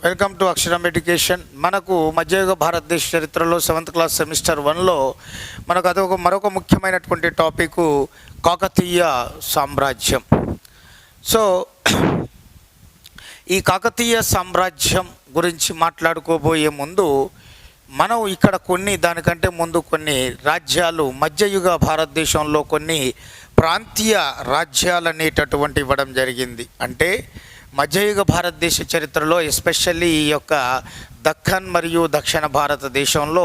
Welcome to అక్షరం education. మనకు మధ్యయుగ భారతదేశ చరిత్రలో 7th క్లాస్ సెమిస్టర్ 1లో మనకు అదొక మరొక ముఖ్యమైనటువంటి టాపిక్ కాకతీయ సామ్రాజ్యం. సో ఈ కాకతీయ సామ్రాజ్యం గురించి మాట్లాడుకోబోయే ముందు మనం ఇక్కడ దానికంటే ముందు కొన్ని రాజ్యాలు మధ్యయుగ భారతదేశంలో కొన్ని ప్రాంతీయ రాజ్యాలు అనేటటువంటి ఇవ్వడం జరిగింది. అంటే మధ్యయుగ భారతదేశ చరిత్రలో ఎస్పెషల్లీ ఈ యొక్క దక్కన్ మరియు దక్షిణ భారతదేశంలో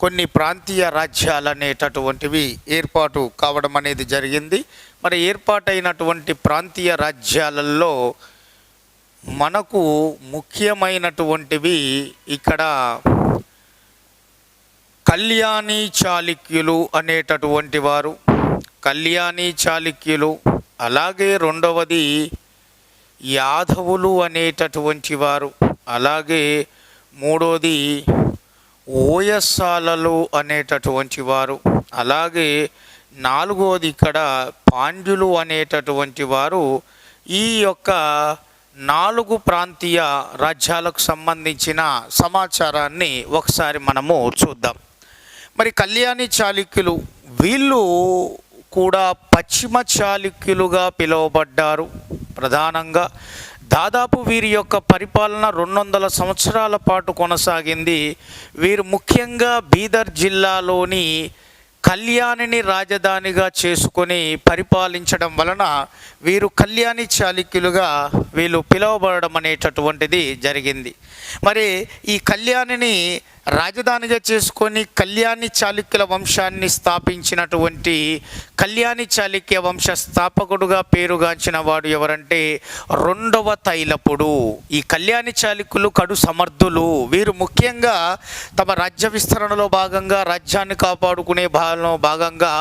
కొన్ని ప్రాంతీయ రాజ్యాలు అనేటటువంటివి ఏర్పాటు కావడం అనేది జరిగింది. మరి ఏర్పాటైనటువంటి ప్రాంతీయ రాజ్యాలలో మనకు ముఖ్యమైనటువంటివి ఇక్కడ కళ్యాణి చాళుక్యులు అనేటటువంటి వారు, కళ్యాణి చాళుక్యులు, అలాగే రెండవది యాదవులు అనేటటువంటి వారు, అలాగే మూడోది ఓయసాలలు అనేటటువంటి వారు, అలాగే నాలుగోది ఇక్కడ పాండ్యులు అనేటటువంటి వారు. ఈ యొక్క 4 ప్రాంతీయ రాజ్యాలకు సంబంధించిన సమాచారాన్ని ఒకసారి మనము చూద్దాం. మరి కళ్యాణి చాళుక్యులు వీళ్ళు కూడా పశ్చిమ చాళుక్యులుగా పిలువబడ్డారు. ప్రధానంగా దాదాపు వీరి యొక్క పరిపాలన 200 సంవత్సరాల పాటు కొనసాగింది. వీరు ముఖ్యంగా బీదర్ జిల్లాలోని కళ్యాణిని రాజధానిగా చేసుకొని పరిపాలించడం వలన వీరు కళ్యాణి చాళుక్యులుగా వీళ్ళు పిలువబడడం అనేటటువంటిది జరిగింది. మరి ఈ కళ్యాణిని రాజధానిగా చేసుకొని కళ్యాణి చాళుక్యుల వంశాన్ని స్థాపించినటువంటి కళ్యాణి చాళుక్య వంశ స్థాపకుడుగా పేరుగాంచిన వాడు ఎవరంటే 2వ తైలపుడు. ఈ కళ్యాణి చాళుక్యులు కడు సమర్థులు. వీరు ముఖ్యంగా తమ రాజ్య విస్తరణలో భాగంగా, రాజ్యాన్ని కాపాడుకునే భాగంగా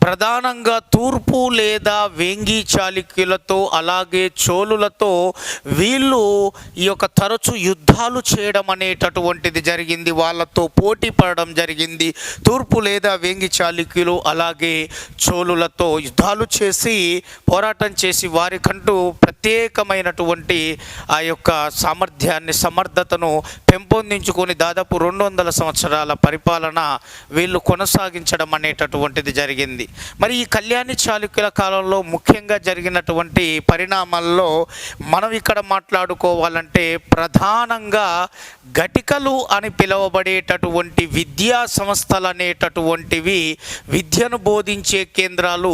ప్రధానంగా తూర్పు లేదా వేంగి చాళుక్యులతో అలాగే చోళులతో వీళ్ళు ఈ యొక్క తరచు యుద్ధాలు చేయడం అనేటటువంటిది జరిగింది. వాళ్ళతో పోటీ పడడం జరిగింది. తూర్పు లేదా వేంగి చాళుక్యులు అలాగే చోళులతో యుద్ధాలు చేసి పోరాటం చేసి వారికంటూ ప్రత్యేకమైనటువంటి ఆ యొక్క సామర్థ్యాన్ని, సమర్థతను పెంపొందించుకొని దాదాపు 200 సంవత్సరాల పరిపాలన వీళ్ళు కొనసాగించడం అనేటటువంటిది జరిగింది. మరి ఈ కళ్యాణి చాళుక్యుల కాలంలో ముఖ్యంగా జరిగినటువంటి పరిణామాల్లో మనం ఇక్కడ మాట్లాడుకోవాలంటే ప్రధానంగా ఘటికలు అని పిలువబడేటటువంటి విద్యా సంస్థలు అనేటటువంటివి, విద్యను బోధించే కేంద్రాలు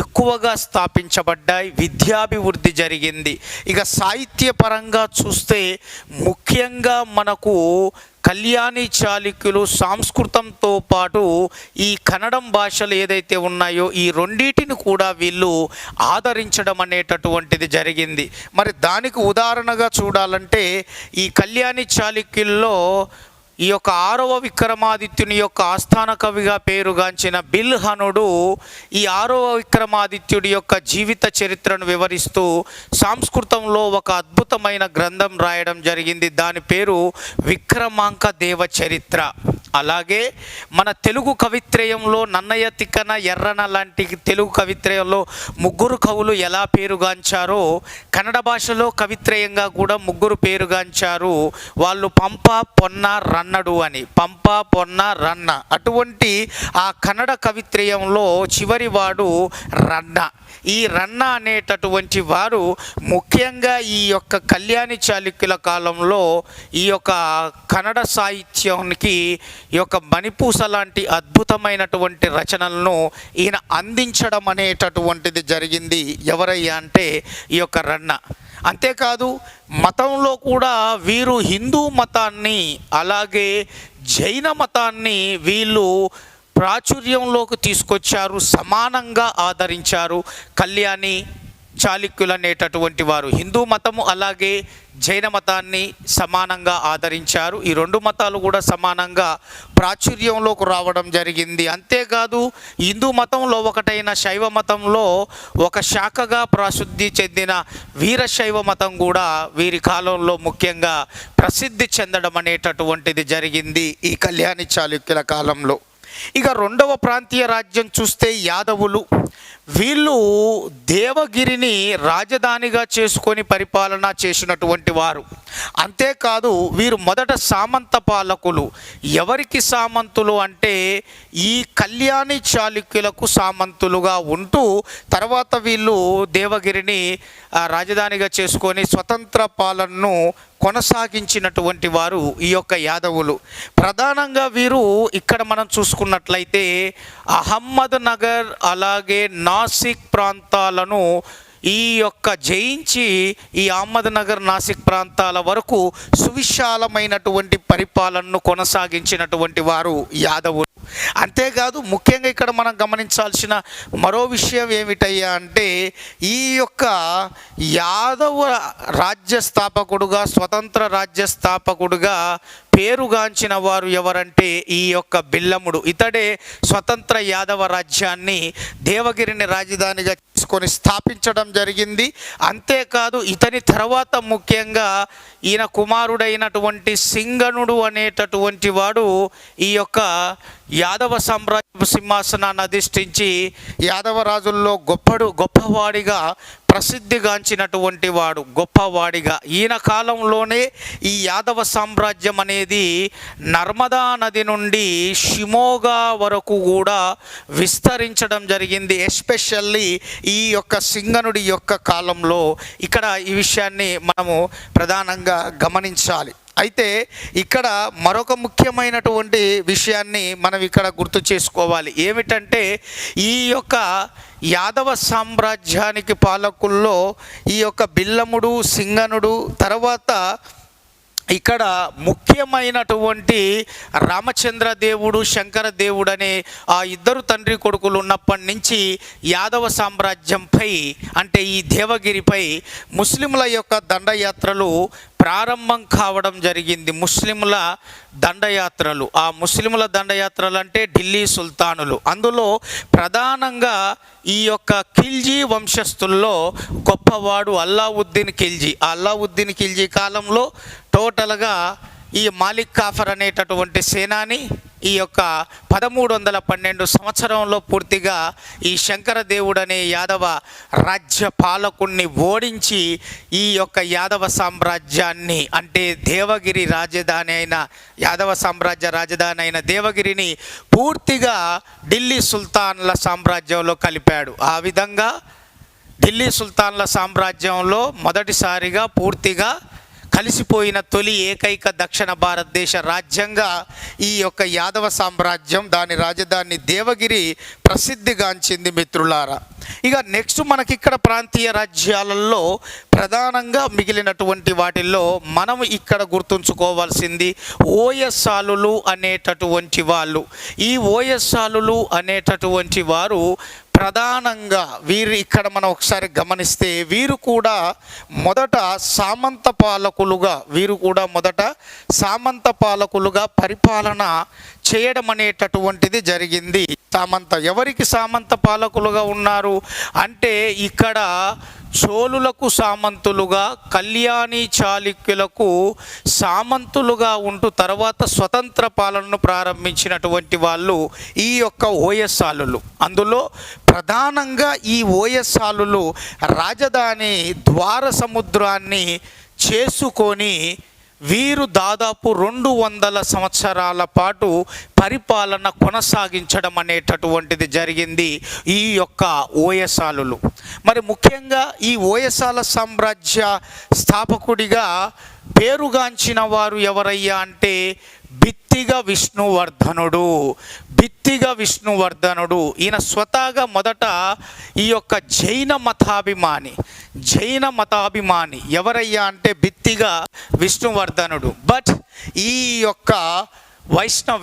ఎక్కువగా స్థాపించబడ్డాయి. విద్యాభివృద్ధి జరిగింది. ఇక సాహిత్యపరంగా చూస్తే ముఖ్యంగా మనకు కళ్యాణి చాళుక్యులు సంస్కృతంతో పాటు ఈ కన్నడం భాషలు ఏదైతే ఉన్నాయో ఈ రెండింటిని కూడా వీళ్ళు ఆదరించడం అనేటటువంటిది జరిగింది. మరి దానికి ఉదాహరణగా చూడాలంటే ఈ కళ్యాణి చాళుక్యుల్లో ఈ యొక్క 6వ విక్రమాదిత్యుని యొక్క ఆస్థాన కవిగా పేరుగాంచిన బిల్హనుడు ఈ 6వ విక్రమాదిత్యుడి యొక్క జీవిత చరిత్రను వివరిస్తూ సంస్కృతంలో ఒక అద్భుతమైన గ్రంథం రాయడం జరిగింది. దాని పేరు విక్రమాంక దేవ చరిత్ర. అలాగే మన తెలుగు కవిత్రయంలో నన్నయ్య, తిక్కన, ఎర్రన లాంటి తెలుగు కవిత్రయంలో 3 కవులు ఎలా పేరుగాంచారో కన్నడ భాషలో కవిత్రయంగా కూడా 3 పేరుగాంచారు. వాళ్ళు పంప, పొన్న, రన్నడు అని. పంప, పొన్న, రన్న. అటువంటి ఆ కన్నడ కవిత్రయంలో చివరివాడు రన్న. ఈ రన్న అనేటటువంటి వారు ముఖ్యంగా ఈ యొక్క కళ్యాణి చాళుక్యుల కాలంలో ఈ యొక్క కన్నడ సాహిత్యానికి ఈ యొక్క మణిపూస లాంటి అద్భుతమైనటువంటి రచనలను ఈయన అందించడం అనేటటువంటిది జరిగింది. ఎవరయ్యా అంటే ఈ యొక్క రన్న. అంతేకాదు మతంలో కూడా వీరు హిందూ మతాన్ని అలాగే జైన మతాన్ని వీళ్ళు ప్రాచుర్యంలోకి తీసుకొచ్చారు, సమానంగా ఆదరించారు. కళ్యాణి చాళుక్యులు అనేటటువంటి వారు హిందూ మతము అలాగే జైన మతాన్ని సమానంగా ఆదరించారు. ఈ 2 మతాలు కూడా సమానంగా ప్రాచుర్యంలోకి రావడం జరిగింది. అంతేకాదు హిందూ మతంలో ఒకటైన శైవ మతంలో ఒక శాఖగా ప్రసిద్ధి చెందిన వీరశైవ మతం కూడా వీరి కాలంలో ముఖ్యంగా ప్రసిద్ధి చెందడం అనేటటువంటిది జరిగింది ఈ కళ్యాణి చాళుక్యుల కాలంలో. ఇక రెండవ ప్రాంతీయ రాజ్యం చూస్తే యాదవులు. వీళ్ళు దేవగిరిని రాజధానిగా చేసుకొని పరిపాలన చేసినటువంటి వారు. అంతేకాదు వీరు మొదట సామంత పాలకులు. ఎవరికి సామంతులు అంటే ఈ కళ్యాణి చాళుక్యులకు సామంతులుగా ఉంటూ తర్వాత వీళ్ళు దేవగిరిని రాజధానిగా చేసుకొని స్వతంత్ర పాలనను కొనసాగించినటువంటి వారు ఈ యొక్క యాదవులు. ప్రధానంగా వీరు ఇక్కడ మనం చూసుకున్నట్లయితే అహ్మద్ నగర్ అలాగే నాసిక్ ప్రాంతాలను ఈ యొక్క జయించి ఈ అహ్మద్ నగర్ నాసిక్ ప్రాంతాల వరకు సువిశాలమైనటువంటి పరిపాలనను కొనసాగించినటువంటి వారు యాదవులు. అంతేకాదు ముఖ్యంగా ఇక్కడ మనం గమనించాల్సిన మరో విషయం ఏమిటయ్యా అంటే ఈ యొక్క యాదవ రాజ్య స్థాపకుడుగా స్వతంత్ర రాజ్య స్థాపకుడుగా పేరుగాంచిన వారు ఎవరంటే ఈ యొక్క బిల్లముడు. ఇతడే స్వతంత్ర యాదవ రాజ్యాన్ని దేవగిరిని రాజధానిగా తీసుకొని స్థాపించడం జరిగింది. అంతేకాదు ఇతని తర్వాత ముఖ్యంగా ఈయన కుమారుడైనటువంటి సింగనుడు అనేటటువంటి వాడు ఈ యొక్క యాదవ సామ్రాజ్య సింహాసనాన్ని అధిష్ఠించి యాదవ రాజుల్లో గొప్పవాడిగా ప్రసిద్ధిగాంచినటువంటి వాడు, గొప్పవాడిగా. ఈయన కాలంలోనే ఈ యాదవ సామ్రాజ్యం అనేది నర్మదా నది నుండి షిమోగా వరకు కూడా విస్తరించడం జరిగింది. ఎస్పెషల్లీ ఈ యొక్క సింగనుడి యొక్క కాలంలో. ఇక్కడ ఈ విషయాన్ని మనము ప్రధానంగా గమనించాలి. అయితే ఇక్కడ మరొక ముఖ్యమైనటువంటి విషయాన్ని మనం ఇక్కడ గుర్తు చేసుకోవాలి. ఏమిటంటే ఈ యొక్క యాదవ సామ్రాజ్యానికి పాలకుల్లో ఈ యొక్క బిల్లముడు, సింగనుడు, తర్వాత ఇక్కడ ముఖ్యమైనటువంటి రామచంద్ర దేవుడు, శంకర దేవుడు అనే ఆ ఇద్దరు తండ్రి కొడుకులు ఉన్నప్పటి నుంచి యాదవ సామ్రాజ్యంపై అంటే ఈ దేవగిరిపై ముస్లింల యొక్క దండయాత్రలు ప్రారంభం కావడం జరిగింది. ముస్లింల దండయాత్రలు. ఆ ముస్లింల దండయాత్రలు అంటే ఢిల్లీ సుల్తానులు. అందులో ప్రధానంగా ఈ యొక్క ఖిల్జీ వంశస్థుల్లో గొప్పవాడు అల్లావుద్దీన్ ఖిల్జీ. ఆ అల్లావుద్దీన్ ఖిల్జీ కాలంలో టోటల్గా ఈ మాలిక్ కాఫర్ అనేటటువంటి సేనాని ఈ యొక్క 1312 సంవత్సరంలో పూర్తిగా ఈ శంకర దేవుడు అనే యాదవ రాజ్య పాలకుణ్ణి ఓడించి ఈ యొక్క యాదవ సామ్రాజ్యాన్ని అంటే దేవగిరి రాజధాని అయిన యాదవ సామ్రాజ్య రాజధాని అయిన దేవగిరిని పూర్తిగా ఢిల్లీ సుల్తాన్ల సామ్రాజ్యంలో కలిపాడు. ఆ విధంగా ఢిల్లీ సుల్తాన్ల సామ్రాజ్యంలో మొదటిసారిగా పూర్తిగా కలిసిపోయిన తొలి ఏకైక దక్షిణ భారతదేశ రాజ్యంగా ఈ యొక్క యాదవ సామ్రాజ్యం, దాని రాజధాని దేవగిరి ప్రసిద్ధిగాంచింది మిత్రులారా. ఇక నెక్స్ట్ మనకి ఇక్కడ ప్రాంతీయ రాజ్యాలలో ప్రధానంగా మిగిలినటువంటి వాటిల్లో మనం ఇక్కడ గుర్తుంచుకోవాల్సింది ఓయస్సాలులు అనేటటువంటి వాళ్ళు. ఈ ఓయస్సాలులు అనేటటువంటి వారు ప్రధానంగా వీరు ఇక్కడ మనం ఒకసారి గమనిస్తే వీరు కూడా మొదట సామంత పాలకులుగా పరిపాలన చేయడం అనేటటువంటిది జరిగింది. ఎవరికి సామంత పాలకులుగా ఉన్నారు అంటే ఇక్కడ చోళులకు సామంతులుగా, కళ్యాణి చాళుక్యులకు సామంతులుగా ఉంటూ తర్వాత స్వతంత్ర పాలనను ప్రారంభించినటువంటి వాళ్ళు ఈ యొక్క ఓయస్సాలులు. అందులో ప్రధానంగా ఈ ఓయస్సాలులు రాజధాని ద్వార సముద్రాన్ని చేసుకొని వీరు దాదాపు 200 సంవత్సరాల పాటు పరిపాలన కొనసాగించడం అనేటటువంటిది జరిగింది ఈ యొక్క ఓయస్సాలులు. మరి ముఖ్యంగా ఈ ఓయస్సాల సామ్రాజ్య స్థాపకుడిగా పేరుగాంచిన వారు ఎవరయ్యా అంటే బిత్తిగ విష్ణువర్ధనుడు. ఈయన స్వతహాగా మొదట ఈ యొక్క జైన మతాభిమాని ఎవరయ్యా అంటే బిత్తిగ విష్ణువర్ధనుడు. బట్ ఈ యొక్క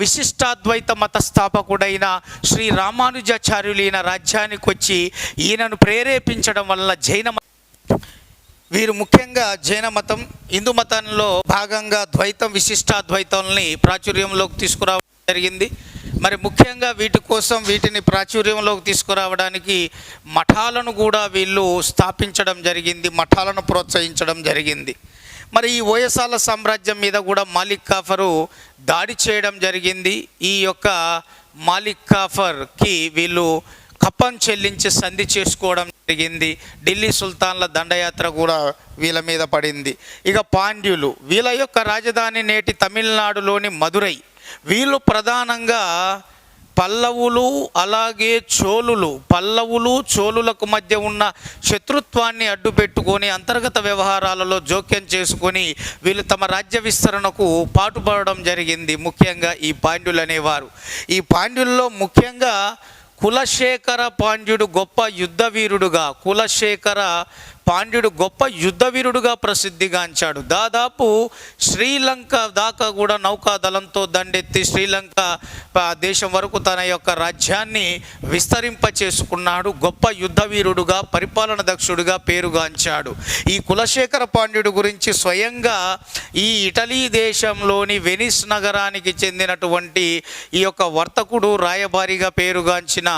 విశిష్టాద్వైత మత స్థాపకుడైన శ్రీ రామానుజాచార్యులు ఈయన రాజ్యానికి వచ్చి ఈయనను ప్రేరేపించడం వల్ల వీరు ముఖ్యంగా జైన మతం, హిందూ మతంలో భాగంగా ద్వైతం, విశిష్టాద్వైతాలని ప్రాచుర్యంలోకి తీసుకురావడం జరిగింది. మరి ముఖ్యంగా వీటిని ప్రాచుర్యంలోకి తీసుకురావడానికి మఠాలను కూడా వీళ్ళు స్థాపించడం జరిగింది, మఠాలను ప్రోత్సహించడం జరిగింది. మరి ఈ హోయసాల సామ్రాజ్యం మీద కూడా మాలిక్ కాఫరు దాడి చేయడం జరిగింది. ఈ యొక్క మాలిక్ కాఫర్కి వీళ్ళు కప్పం చెల్లించి సంధి చేసుకోవడం జరిగింది. ఢిల్లీ సుల్తాన్ల దండయాత్ర కూడా వీళ్ళ మీద పడింది. ఇక పాండ్యులు, వీళ్ళ యొక్క రాజధాని నేటి తమిళనాడులోని మదురై. వీళ్ళు ప్రధానంగా పల్లవులు అలాగే పల్లవులు చోళులకు మధ్య ఉన్న శత్రుత్వాన్ని అడ్డుపెట్టుకొని అంతర్గత వ్యవహారాలలో జోక్యం చేసుకొని వీళ్ళు తమ రాజ్య విస్తరణకు పాటుపడడం జరిగింది. ముఖ్యంగా ఈ పాండ్యులు అనేవారు. ఈ పాండ్యుల్లో ముఖ్యంగా కులశేఖర పాండ్యుడు గొప్ప యుద్ధవీరుడుగా ప్రసిద్ధిగాంచాడు. దాదాపు శ్రీలంక దాకా కూడా నౌకాదళంతో దండెత్తి శ్రీలంక దేశం వరకు తన యొక్క రాజ్యాన్ని విస్తరింప చేసుకున్నాడు. గొప్ప యుద్ధవీరుడుగా, పరిపాలన దక్షుడుగా పేరుగాంచాడు. ఈ కులశేఖర పాండ్యుడు గురించి స్వయంగా ఈ ఇటలీ దేశంలోని వెనిస్ నగరానికి చెందినటువంటి ఈ యొక్క వర్తకుడు, రాయబారిగా పేరుగాంచిన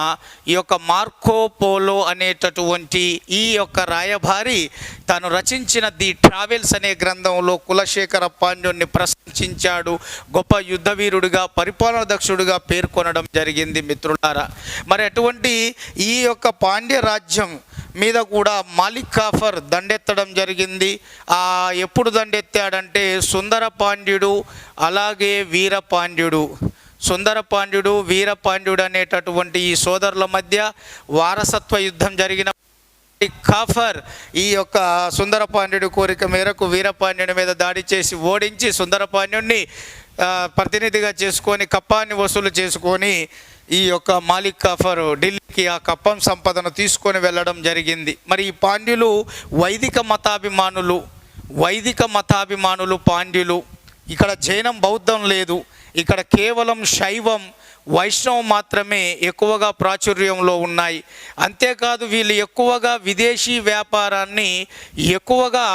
ఈ యొక్క మార్కో పోలో అనేటటువంటి ఈ యొక్క రాయబారి తాను రచించిన ది ట్రావెల్స్ అనే గ్రంథంలో కులశేఖర పాండ్యుని ప్రశంసించాడు. గొప్ప యుద్ధవీరుడిగా, పరిపాలన దక్షుడిగా పేర్కొనడం జరిగింది మిత్రులారా. మరి అటువంటి ఈ యొక్క పాండ్య రాజ్యం మీద కూడా మాలిక్ కాఫర్ దండెత్తడం జరిగింది. ఎప్పుడు దండెత్తాడంటే సుందర పాండ్యుడు అలాగే వీరపాండ్యుడు అనేటటువంటి ఈ సోదరుల మధ్య వారసత్వ యుద్ధం జరిగిన కాఫర్ ఈ యొక్క సుందరపాండ్యుడి కోరిక మేరకు వీరపాండ్యుడి మీద దాడి చేసి ఓడించి సుందరపాండ్యుడిని ప్రతినిధిగా చేసుకొని కప్పాన్ని వసూలు చేసుకొని ఈ యొక్క మాలిక్ కాఫర్ ఢిల్లీకి ఆ కప్పం సంపదను తీసుకొని వెళ్ళడం జరిగింది. మరి ఈ పాండ్యులు వైదిక మతాభిమానులు పాండ్యులు. ఇక్కడ జైనం, బౌద్ధం లేదు. ఇక్కడ కేవలం శైవం, వైష్ణవం మాత్రమే ఎక్కువగా ప్రాచుర్యంలో ఉన్నాయి. అంతేకాదు వీళ్ళు ఎక్కువగా విదేశీ వ్యాపారాన్ని ఎక్కువగా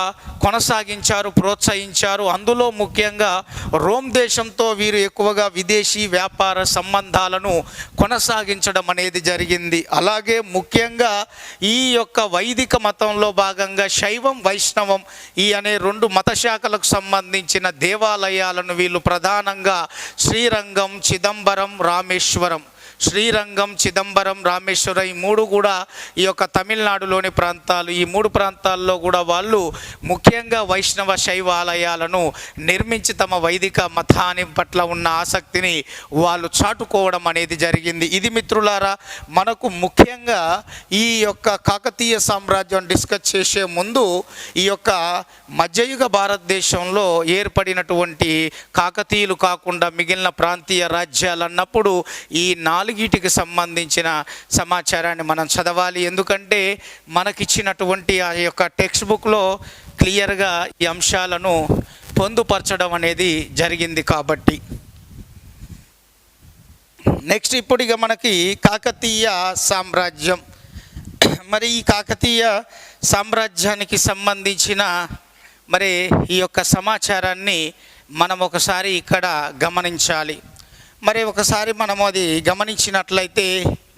కొనసాగించారు, ప్రోత్సహించారు. అందులో ముఖ్యంగా రోమ్ దేశంతో వీరు ఎక్కువగా విదేశీ వ్యాపార సంబంధాలను కొనసాగించడం అనేది జరిగింది. అలాగే ముఖ్యంగా ఈ యొక్క వైదిక మతంలో భాగంగా శైవం, వైష్ణవం అనే రెండు మత శాఖలకు సంబంధించిన దేవాలయాలను వీళ్ళు ప్రధానంగా శ్రీరంగం, చిదంబరం, రామేశ్వరం ఈ మూడు కూడా ఈ యొక్క తమిళనాడులోని ప్రాంతాలు. ఈ మూడు ప్రాంతాల్లో కూడా వాళ్ళు ముఖ్యంగా వైష్ణవ శైవ ఆలయాలను నిర్మించి తమ వైదిక మతాన్ని పట్ల ఉన్న ఆసక్తిని వాళ్ళు చాటుకోవడం అనేది జరిగింది. ఇది మిత్రులారా మనకు ముఖ్యంగా ఈ యొక్క కాకతీయ సామ్రాజ్యం డిస్కస్ చేసే ముందు ఈ యొక్క మధ్యయుగ భారతదేశంలో ఏర్పడినటువంటి కాకతీయులు కాకుండా మిగిలిన ప్రాంతీయ రాజ్యాలు అన్నప్పుడు ఈ నాలుగిటికి సంబంధించిన సమాచారాన్ని మనం చదవాలి. ఎందుకంటే మనకిచ్చినటువంటి ఆ యొక్క టెక్స్ట్ బుక్లో క్లియర్గా ఈ అంశాలను పొందుపరచడం అనేది జరిగింది. కాబట్టి నెక్స్ట్ ఇప్పుడు ఇక మనకి కాకతీయ సామ్రాజ్యం. మరి ఈ కాకతీయ సామ్రాజ్యానికి సంబంధించిన మరి ఈ యొక్క సమాచారాన్ని మనం ఒకసారి ఇక్కడ గమనించాలి. మరి ఒకసారి మనం అది గమనించినట్లయితే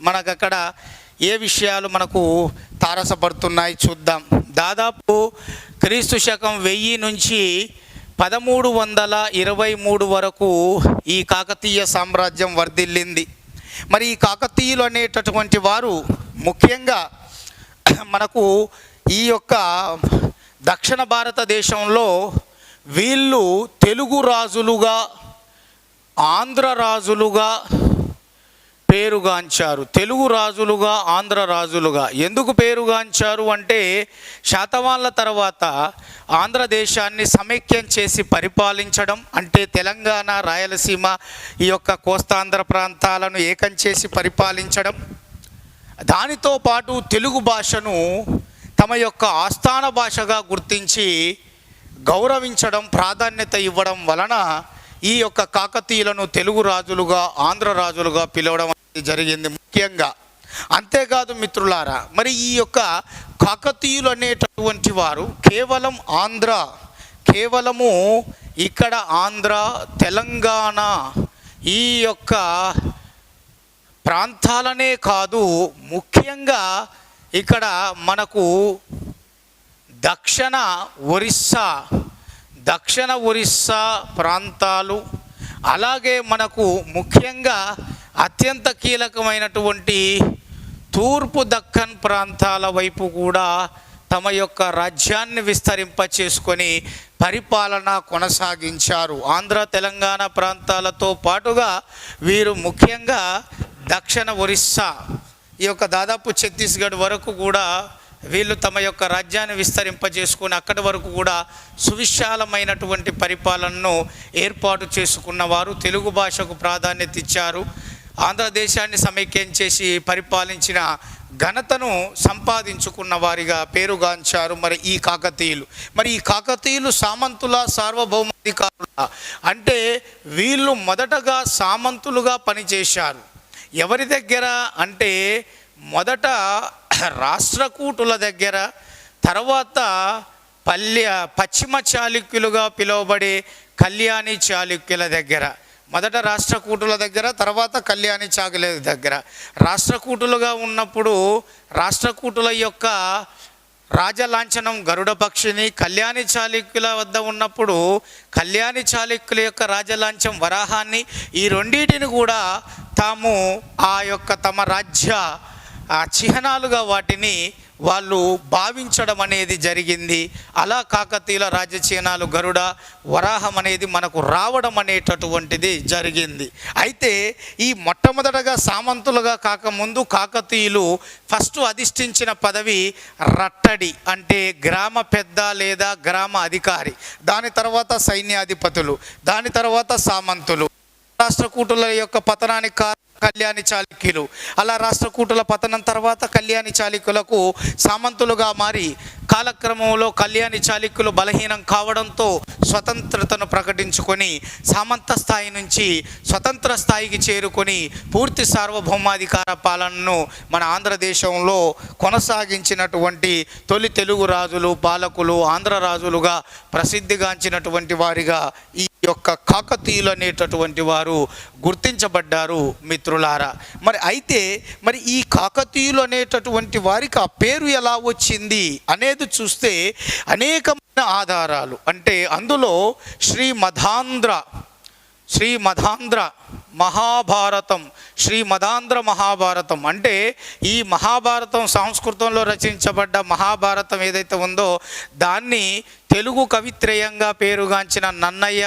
మనకు అక్కడ ఏ విషయాలు మనకు తారసపడుతున్నాయి చూద్దాం. దాదాపు క్రీస్తు శకం 1000 నుంచి 1323 వరకు ఈ కాకతీయ సామ్రాజ్యం వర్ధిల్లింది. మరి ఈ కాకతీయులు అనేటటువంటి వారు ముఖ్యంగా మనకు ఈ యొక్క దక్షిణ భారతదేశంలో వీళ్ళు తెలుగు రాజులుగా, ఆంధ్ర రాజులుగా పేరుగాంచారు. తెలుగు రాజులుగా, ఆంధ్ర రాజులుగా ఎందుకు పేరుగాంచారు అంటే శాతవాహనుల తర్వాత ఆంధ్రదేశాన్ని సమైక్యం చేసి పరిపాలించడం, అంటే తెలంగాణ, రాయలసీమ ఈ యొక్క కోస్తాంధ్ర ప్రాంతాలను ఏకం చేసి పరిపాలించడం, దానితో పాటు తెలుగు భాషను తమ యొక్క ఆస్థాన భాషగా గుర్తించి గౌరవించడం, ప్రాధాన్యత ఇవ్వడం వలన ఈ యొక్క కాకతీయులను తెలుగు రాజులుగా, ఆంధ్ర రాజులుగా పిలవడం జరిగింది ముఖ్యంగా. అంతేకాదు మిత్రులారా, మరి ఈ యొక్క కాకతీయులు అనేటటువంటి వారు కేవలము ఇక్కడ ఆంధ్ర, తెలంగాణ ఈ యొక్క ప్రాంతాలనే కాదు, ముఖ్యంగా ఇక్కడ మనకు దక్షిణ ఒరిస్సా, దక్షిణ ఒరిస్సా ప్రాంతాలు, అలాగే మనకు ముఖ్యంగా అత్యంత కీలకమైనటువంటి తూర్పు దక్కన్ ప్రాంతాల వైపు కూడా తమ యొక్క రాజ్యాన్ని విస్తరింపచేసుకొని పరిపాలన కొనసాగించారు. ఆంధ్ర తెలంగాణ ప్రాంతాలతో పాటుగా వీరు ముఖ్యంగా దక్షిణ ఒరిస్సా, ఈ యొక్క దాదాపు ఛత్తీస్గఢ్ వరకు కూడా వీళ్ళు తమ యొక్క రాజ్యాన్ని విస్తరింపజేసుకుని అక్కడి వరకు కూడా సువిశాలమైనటువంటి పరిపాలనను ఏర్పాటు చేసుకున్నవారు. తెలుగు భాషకు ప్రాధాన్యత ఇచ్చారు. ఆంధ్రదేశాన్ని సమైక్యం చేసి పరిపాలించిన ఘనతను సంపాదించుకున్న వారిగా పేరుగాంచారు మరి ఈ కాకతీయులు సామంతుల సార్వభౌమాధికారుల అంటే వీళ్ళు మొదటగా సామంతులుగా పనిచేశారు. ఎవరి దగ్గర అంటే మొదట రాష్ట్రకూటుల దగ్గర, తర్వాత పశ్చిమ చాళుక్యులుగా పిలువబడే కళ్యాణి చాళుక్యుల దగ్గర. మొదట రాష్ట్రకూటుల దగ్గర, తర్వాత కళ్యాణి చాళుక్యుల దగ్గర. రాష్ట్రకూటులుగా ఉన్నప్పుడు రాష్ట్రకూటుల యొక్క రాజలాంఛనం గరుడ పక్షిని, కళ్యాణి చాళుక్యుల వద్ద ఉన్నప్పుడు కళ్యాణి చాళుక్యుల యొక్క రాజలాంఛనం వరాహాన్ని, ఈ రెండింటిని కూడా తాము ఆ యొక్క తమ రాజ్య చిహ్నాలుగా వాటిని వాళ్ళు భావించడం అనేది జరిగింది. అలా కాకతీయుల రాజ్య చిహ్నాలు గరుడ, వరాహం అనేది మనకు రావడం అనేటటువంటిది జరిగింది. అయితే ఈ మొట్టమొదటగా సామంతులుగా కాకముందు కాకతీయులు ఫస్ట్ అధిష్ఠించిన పదవి రట్టడి, అంటే గ్రామ పెద్ద లేదా గ్రామ అధికారి. దాని తర్వాత సైన్యాధిపతులు, దాని తర్వాత సామంతులు. రాష్ట్రకూటుల యొక్క పతనానికి కళ్యాణి చాళుక్యులు, అలా రాష్ట్రకూటుల పతనం తర్వాత కళ్యాణి చాళుక్యులకు సామంతులుగా మారి కాలక్రమంలో కళ్యాణి చాళుక్యులు బలహీనం కావడంతో స్వతంత్రతను ప్రకటించుకొని సామంత స్థాయి నుంచి స్వతంత్ర స్థాయికి చేరుకొని పూర్తి సార్వభౌమాధికార పాలనను మన ఆంధ్రదేశంలో కొనసాగించినటువంటి తొలి తెలుగు రాజులు, పాలకులు, ఆంధ్ర రాజులుగా ప్రసిద్ధిగాంచినటువంటి వారిగా ఈ యొక్క కాకతీయులు అనేటటువంటి వారు గుర్తించబడ్డారు మిత్రులారా. మరి ఈ కాకతీయులు అనేటటువంటి వారికి ఆ పేరు ఎలా వచ్చింది అనేది చూస్తే అనేకమైన ఆధారాలు, అంటే అందులో శ్రీమదాంధ్ర మహాభారతం అంటే ఈ మహాభారతం సంస్కృతంలో రచించబడ్డ మహాభారతం ఏదైతే ఉందో దాన్ని తెలుగు కవిత్రయంగా పేరుగాంచిన నన్నయ్య,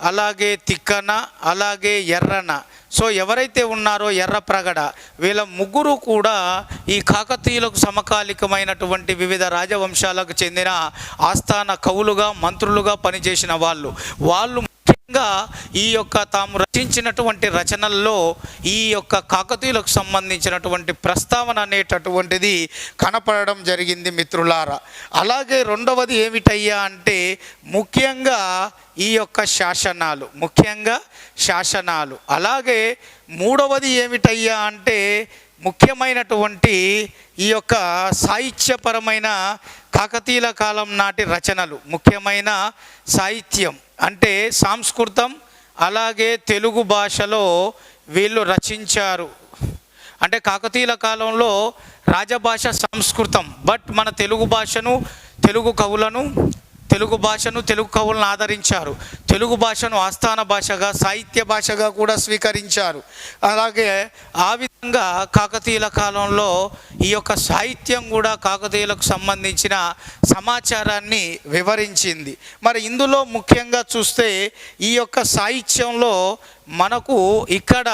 అలాగే తిక్కన, అలాగే ఎర్రన, సో ఎవరైతే ఉన్నారో ఎర్రప్రగడ, వీళ్ళ ముగ్గురు కూడా ఈ కాకతీయులకు సమకాలికమైనటువంటి వివిధ రాజవంశాలకు చెందిన ఆస్థాన కవులుగా, మంత్రులుగా పనిచేసిన వాళ్ళు ముఖ్యంగా ఈ యొక్క తాము రచించినటువంటి రచనల్లో ఈ యొక్క కాకతీయులకు సంబంధించినటువంటి ప్రస్తావన అనేటటువంటిది కనపడడం జరిగింది మిత్రులారా. అలాగే రెండవది ఏమిటయ్యా అంటే ముఖ్యంగా ఈ యొక్క శాసనాలు, అలాగే మూడవది ఏమిటయ్యా అంటే ముఖ్యమైనటువంటి ఈ యొక్క సాహిత్యపరమైన కాకతీయుల కాలం నాటి రచనలు, ముఖ్యమైన సాహిత్యం అంటే సంస్కృతం, అలాగే తెలుగు భాషలో వీళ్ళు రచించారు. అంటే కాకతీయుల కాలంలో రాజభాష సంస్కృతం, బట్ మన తెలుగు కవులను ఆదరించారు. తెలుగు భాషను ఆస్థాన భాషగా, సాహిత్య భాషగా కూడా స్వీకరించారు. అలాగే ఆ విధంగా కాకతీయుల కాలంలో ఈ యొక్క సాహిత్యం కూడా కాకతీయులకు సంబంధించిన సమాచారాన్ని వివరించింది. మరి ఇందులో ముఖ్యంగా చూస్తే ఈ యొక్క సాహిత్యంలో మనకు ఇక్కడ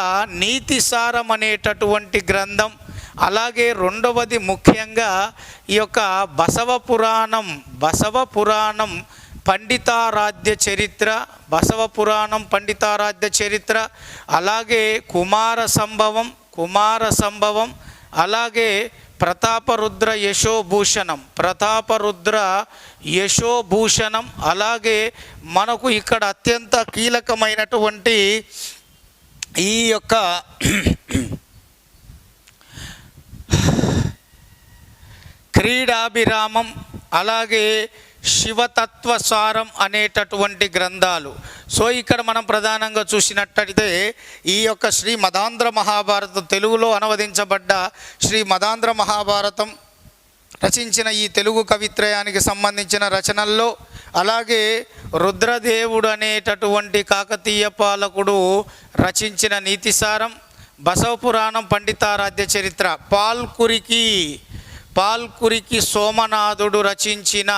నీతిసారం అనేటటువంటి గ్రంథం, అలాగే రెండవది ముఖ్యంగా ఈ యొక్క బసవ పురాణం పండితారాధ్య చరిత్ర, అలాగే కుమార సంభవం, అలాగే ప్రతాపరుద్ర యశోభూషణం, అలాగే మనకు ఇక్కడ అత్యంత కీలకమైనటువంటి ఈ యొక్క క్రీడాభిరామం, అలాగే శివతత్వసారం అనేటటువంటి గ్రంథాలు. సో ఇక్కడ మనం ప్రధానంగా చూసినట్టయితే ఈ యొక్క శ్రీమదాంధ్ర మహాభారతం, తెలుగులో అనువదించబడ్డ శ్రీమదాంధ్ర మహాభారతం, రచించిన ఈ తెలుగు కవిత్రయానికి సంబంధించిన రచనల్లో, అలాగే రుద్రదేవుడు అనేటటువంటి కాకతీయ పాలకుడు రచించిన నీతిసారం, బసవపురాణం, పండితారాధ్య చరిత్ర, పాల్కురికి సోమనాథుడు రచించిన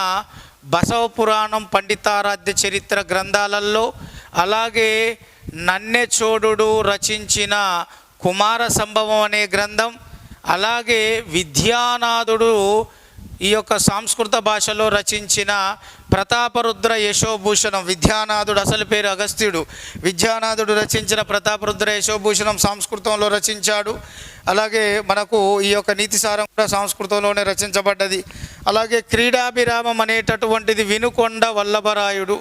బసవపురాణం, పండితారాధ్య చరిత్ర గ్రంథాలలో, అలాగే నన్నెచోడుడు రచించిన కుమార సంభవం అనే గ్రంథం, అలాగే విద్యానాథుడు ఈ యొక్క సంస్కృత భాషలో రచించిన ప్రతాపరుద్ర యశోభూషణం, విద్యానాథుడు అసలు పేరు అగస్త్యుడు, విద్యానాథుడు రచించిన ప్రతాపరుద్ర యశోభూషణం సంస్కృతంలో రచించాడు. అలాగే మనకు ఈ యొక్క నీతిసారం కూడా సంస్కృతంలోనే రచించబడ్డది. అలాగే క్రీడాభిరామం అనేటటువంటిది వినుకొండ వల్లభరాయుడు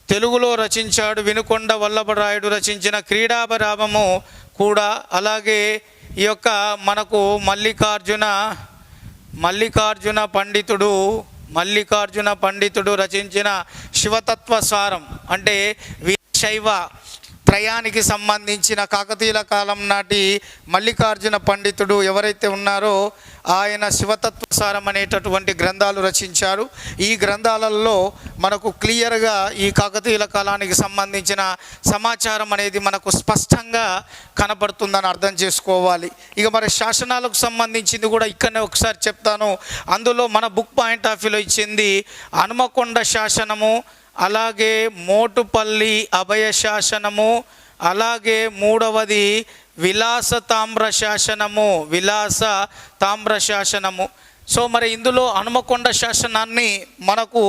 తెలుగులో రచించాడు. వినుకొండ వల్లభరాయుడు రచించిన క్రీడాభిరామము కూడా, అలాగే ఈ యొక్క మనకు మల్లికార్జున పండితుడు రచించిన శివతత్వ సారం, అంటే శైవ త్రయానికి సంబంధించిన కాకతీయుల కాలం నాటి మల్లికార్జున పండితుడు ఎవరైతే ఉన్నారో ఆయన శివతత్వ సారం అనేటటువంటి గ్రంథాలు రచించారు. ఈ గ్రంథాలలో మనకు క్లియర్గా ఈ కాకతీయుల కాలానికి సంబంధించిన సమాచారం అనేది మనకు స్పష్టంగా కనబడుతుందని అర్థం చేసుకోవాలి. ఇక మరి శాసనాలకు సంబంధించింది కూడా ఇక్కడనే ఒకసారి చెప్తాను. అందులో మన బుక్ పాయింట్ ఆఫ్ వ్యూలో ఇచ్చింది హనుమకొండ శాసనము, అలాగే మోటుపల్లి అభయ శాసనము, అలాగే మూడవది విలాస తామ్ర శాసనము. సో మరి ఇందులో హనుమకొండ శాసనాన్ని మనకు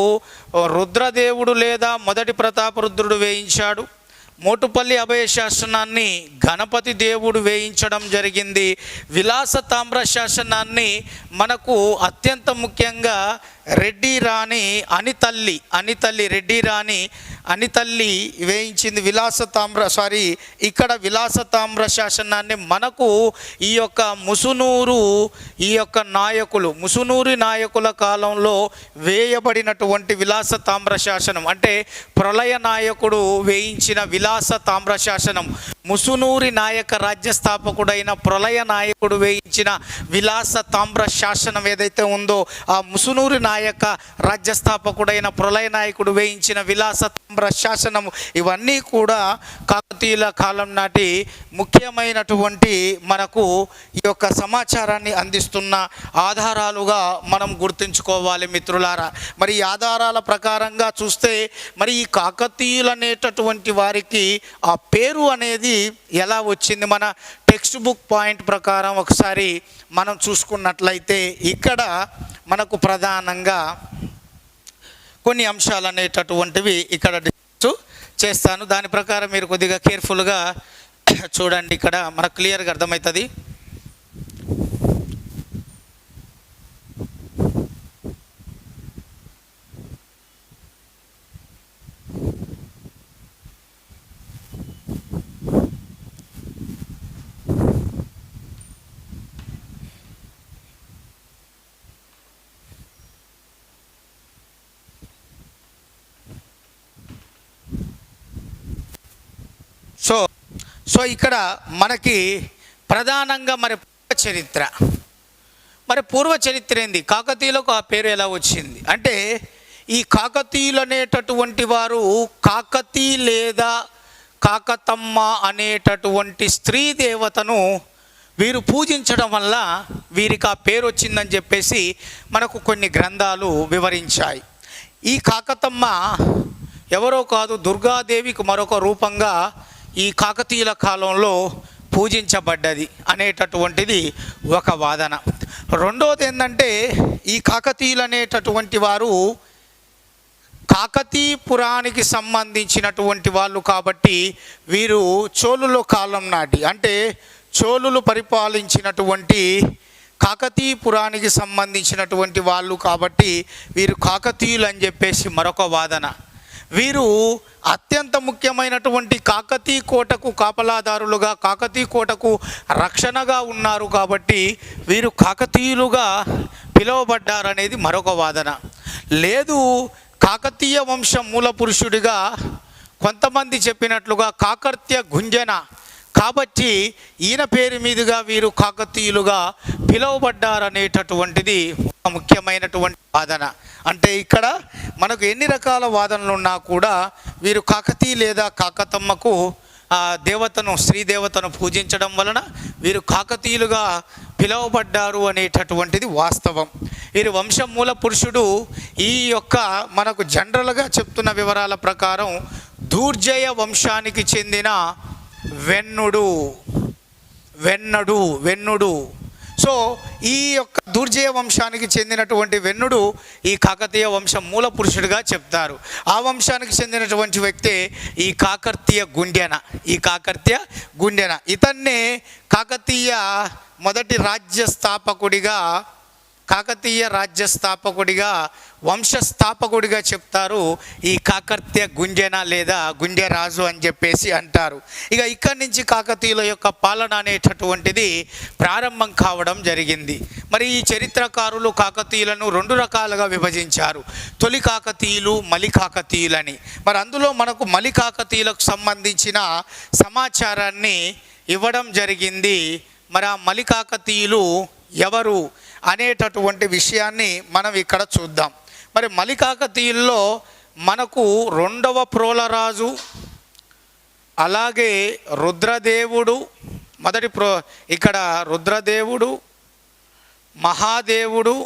రుద్రదేవుడు లేదా మొదటి ప్రతాపరుద్రుడు వేయించాడు. మోటుపల్లి అభయ శాసనాన్ని గణపతి దేవుడు వేయించడం జరిగింది. విలాస తామ్ర శాసనాన్ని మనకు అత్యంత ముఖ్యంగా రెడ్డి రాణి అనితల్లి వేయించింది. ఇక్కడ విలాస తామ్ర శాసనాన్ని మనకు ఈ యొక్క ముసునూరి నాయకుల కాలంలో వేయబడినటువంటి విలాస తామ్ర శాసనం, అంటే ప్రళయ నాయకుడు వేయించిన విలాస తామ్ర శాసనం, ముసునూరి నాయక రాజ్యస్థాపకుడైన ప్రళయ నాయకుడు వేయించిన విలాస తామ్ర శాసనం ఏదైతే ఉందో, ఆ ముసునూరి నాయక రాజ్యస్థాపకుడైన ప్రళయ నాయకుడు వేయించిన విలాస తామ్ర శాసనం, ఇవన్నీ కూడా కాకతీయుల కాలం నాటి ముఖ్యమైనటువంటి మనకు ఈ యొక్క సమాచారాన్ని అందిస్తున్న ఆధారాలుగా మనం గుర్తుంచుకోవాలి మిత్రులారా. మరి ఈ ఆధారాల ప్రకారంగా చూస్తే మరి ఈ కాకతీయులు అనేటటువంటి వారికి ఆ పేరు అనేది ఎలా వచ్చింది? మన టెక్స్ట్ బుక్ పాయింట్ ప్రకారం ఒకసారి మనం చూసుకున్నట్లయితే ఇక్కడ మనకు ప్రధానంగా కొన్ని అంశాలు అనేటటువంటివి ఇక్కడ డిస్కస్ చేస్తాను. దాని ప్రకారం మీరు కొద్దిగా కేర్ఫుల్గా చూడండి. ఇక్కడ మనకు క్లియర్గా అర్థమవుతుంది. సో ఇక్కడ మనకి ప్రధానంగా పూర్వ చరిత్ర ఏంది, కాకతీయులకు ఆ పేరు ఎలా వచ్చింది అంటే, ఈ కాకతీయులు అనేటటువంటి వారు కాకతీ లేదా కాకతమ్మ అనేటటువంటి స్త్రీ దేవతను వీరు పూజించడం వల్ల వీరికి ఆ పేరు వచ్చిందని చెప్పేసి మనకు కొన్ని గ్రంథాలు వివరించాయి. ఈ కాకతమ్మ ఎవరో కాదు, దుర్గాదేవికి మరొక రూపంగా ఈ కాకతీయుల కాలంలో పూజించబడ్డది అనేటటువంటిది ఒక వాదన. రెండవది ఏంటంటే, ఈ కాకతీయులు అనేటటువంటి వారు కాకతీపురానికి సంబంధించినటువంటి వాళ్ళు కాబట్టి వీరు చోళుల కాలం నాటి, అంటే చోళులు పరిపాలించినటువంటి కాకతీపురానికి సంబంధించినటువంటి వాళ్ళు కాబట్టి వీరు కాకతీయులు అని చెప్పేసి మరొక వాదన. వీరు అత్యంత ముఖ్యమైనటువంటి కాకతీ కోటకు కాపలాదారులుగా, కాకతీ కోటకు రక్షణగా ఉన్నారు కాబట్టి వీరు కాకతీయులుగా పిలువబడ్డారనేది మరొక వాదన. లేదు, కాకతీయ వంశం మూల పురుషుడిగా కొంతమంది చెప్పినట్లుగా కాకర్త్య గుంజన కాబట్టి ఈయన పేరు మీదుగా వీరు కాకతీయులుగా పిలువబడ్డారనేటటువంటిది ఒక ముఖ్యమైనటువంటి వాదన. అంటే ఇక్కడ మనకు ఎన్ని రకాల వాదనలు ఉన్నా కూడా వీరు కాకతీయ లేదా కాకతమ్మకు దేవతను, స్త్రీ దేవతను పూజించడం వలన వీరు కాకతీయులుగా పిలువబడ్డారు అనేటటువంటిది వాస్తవం. వీరి వంశం మూల పురుషుడు ఈ యొక్క మనకు జనరల్గా చెప్తున్న వివరాల ప్రకారం దూర్జయ వంశానికి చెందిన వెన్నుడు. సో ఈ యొక్క దూర్జయ వంశానికి చెందినటువంటి వెన్నుడు ఈ కాకతీయ వంశం మూల పురుషుడిగా చెప్తారు. ఆ వంశానికి చెందినటువంటి వ్యక్తే ఈ కాకతీయ గుండెన. ఇతన్నే కాకతీయ మొదటి రాజ్యస్థాపకుడిగా వంశస్థాపకుడిగా చెప్తారు ఈ కాకతీయ గుంజెన లేదా గుండెరాజు అని చెప్పేసి అంటారు. ఇక ఇక్కడి నుంచి కాకతీయుల యొక్క పాలన అనేటటువంటిది ప్రారంభం కావడం జరిగింది. మరి ఈ చరిత్రకారులు కాకతీయులను 2 రకాలుగా విభజించారు, తొలి కాకతీయులు, మలి కాకతీయులని. మరి అందులో మనకు మలి కాకతీయులకు సంబంధించిన సమాచారాన్ని ఇవ్వడం జరిగింది. మరి ఆ మలి కాకతీయులు ఎవరు అనేటటువంటి విషయాన్ని మనం ఇక్కడ చూద్దాం. మరి మలి కాకతీయుల్లో మనకు 2వ ప్రోలరాజు, అలాగే రుద్రదేవుడు, ఇక్కడ రుద్రదేవుడు, మహాదేవుడు,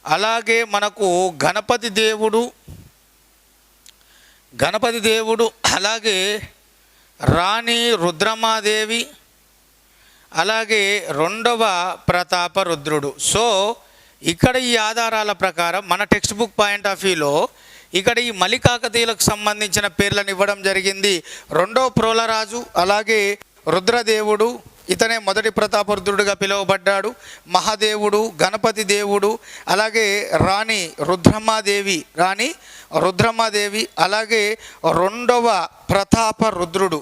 అలాగే మనకు గణపతి దేవుడు, అలాగే రాణి రుద్రమాదేవి, అలాగే 2వ ప్రతాపరుద్రుడు. సో ఇక్కడ ఈ ఆధారాల ప్రకారం మన టెక్స్ట్ బుక్ పాయింట్ ఆఫ్ వ్యూలో ఇక్కడ ఈ మలి కాకతీయులకు సంబంధించిన పేర్లను ఇవ్వడం జరిగింది. 2వ ప్రోలరాజు, అలాగే రుద్రదేవుడు, ఇతనే మొదటి ప్రతాపరుద్రుడిగా పిలువబడ్డాడు. మహాదేవుడు, గణపతి దేవుడు, అలాగే రాణి రుద్రమాదేవి, అలాగే 2వ ప్రతాపరుద్రుడు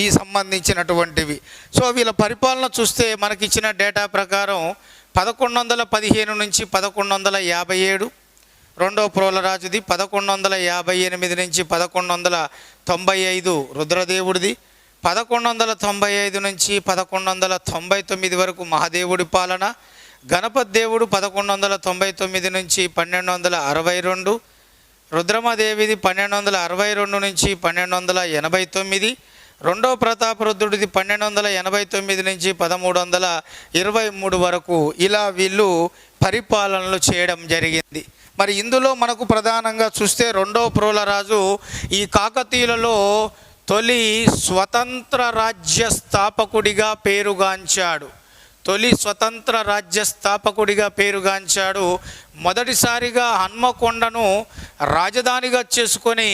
ఈ సంబంధించినటువంటివి. సో వీళ్ళ పరిపాలన చూస్తే మనకిచ్చిన డేటా ప్రకారం 1115 నుంచి 1157, 2వ ప్రోలరాజుది, 1158 నుంచి 1195 రుద్రదేవుడిది, 1195 నుంచి 1199 వరకు మహాదేవుడి పాలన, గణపతి దేవుడు 1199 నుంచి 1262, రుద్రమాదేవిది 1262 నుంచి 1289, 2వ ప్రతాపరుద్రుడిది 1289 నుంచి 1323 వరకు ఇలా వీళ్ళు పరిపాలనలు చేయడం జరిగింది. మరి ఇందులో మనకు ప్రధానంగా చూస్తే 2వ ప్రోలరాజు ఈ కాకతీయులలో తొలి స్వతంత్ర రాజ్య స్థాపకుడిగా పేరుగాంచాడు. మొదటిసారిగా హన్మకొండను రాజధానిగా చేసుకొని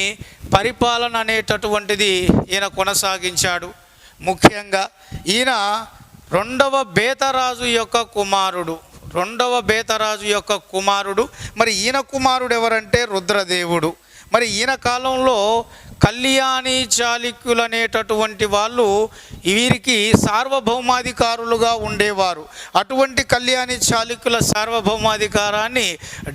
పరిపాలన అనేటటువంటిది ఈయన కొనసాగించాడు. ముఖ్యంగా ఈయన 2వ బేతరాజు యొక్క కుమారుడు. మరి ఈయన కుమారుడు ఎవరంటే రుద్రదేవుడు. మరి ఈయన కాలంలో కళ్యాణి చాళుక్యులు అనేటటువంటి వాళ్ళు వీరికి సార్వభౌమాధికారులుగా ఉండేవారు. అటువంటి కళ్యాణి చాళుక్యుల సార్వభౌమాధికారాన్ని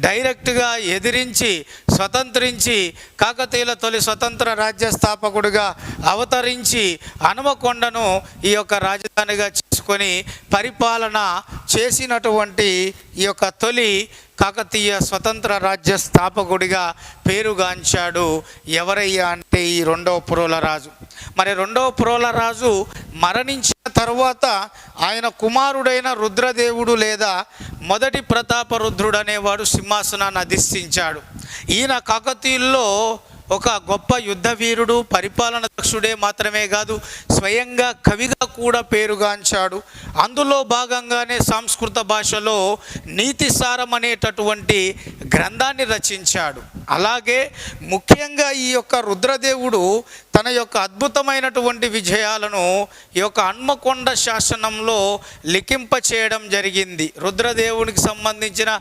డైరెక్ట్గా ఎదిరించి స్వతంత్రించి కాకతీయుల తొలి స్వతంత్ర రాజ్య స్థాపకుడిగా అవతరించి హనుమకొండను ఈ యొక్క రాజధానిగా చేసుకొని పరిపాలన చేసినటువంటి ఈ యొక్క తొలి కాకతీయ స్వతంత్ర రాజ్య స్థాపకుడిగా పేరుగాంచాడు. ఎవరయ్యా అంటే ఈ 2వ ప్రోలరాజు. మరి 2వ ప్రోలరాజు మరణించిన తరువాత ఆయన కుమారుడైన రుద్రదేవుడు లేదా మొదటి ప్రతాపరుద్రుడు అనేవాడు సింహాసనాన్ని అధిష్ఠించాడు. ఈయన కాకతీయుల్లో ఒక గొప్ప యుద్ధ వీరుడు, పరిపాలన దక్షుడే మాత్రమే కాదు, స్వయంగా కవిగా కూడా పేరుగాంచాడు. అందులో భాగంగానే సంస్కృత భాషలో నీతిసారం అనేటటువంటి గ్రంథాన్ని రచించాడు. అలాగే ముఖ్యంగా ఈ యొక్క రుద్రదేవుడు తన యొక్క అద్భుతమైనటువంటి విజయాలను ఈ యొక్క హన్మకొండ శాసనంలో లిఖింప చేయడం జరిగింది. రుద్రదేవునికి సంబంధించిన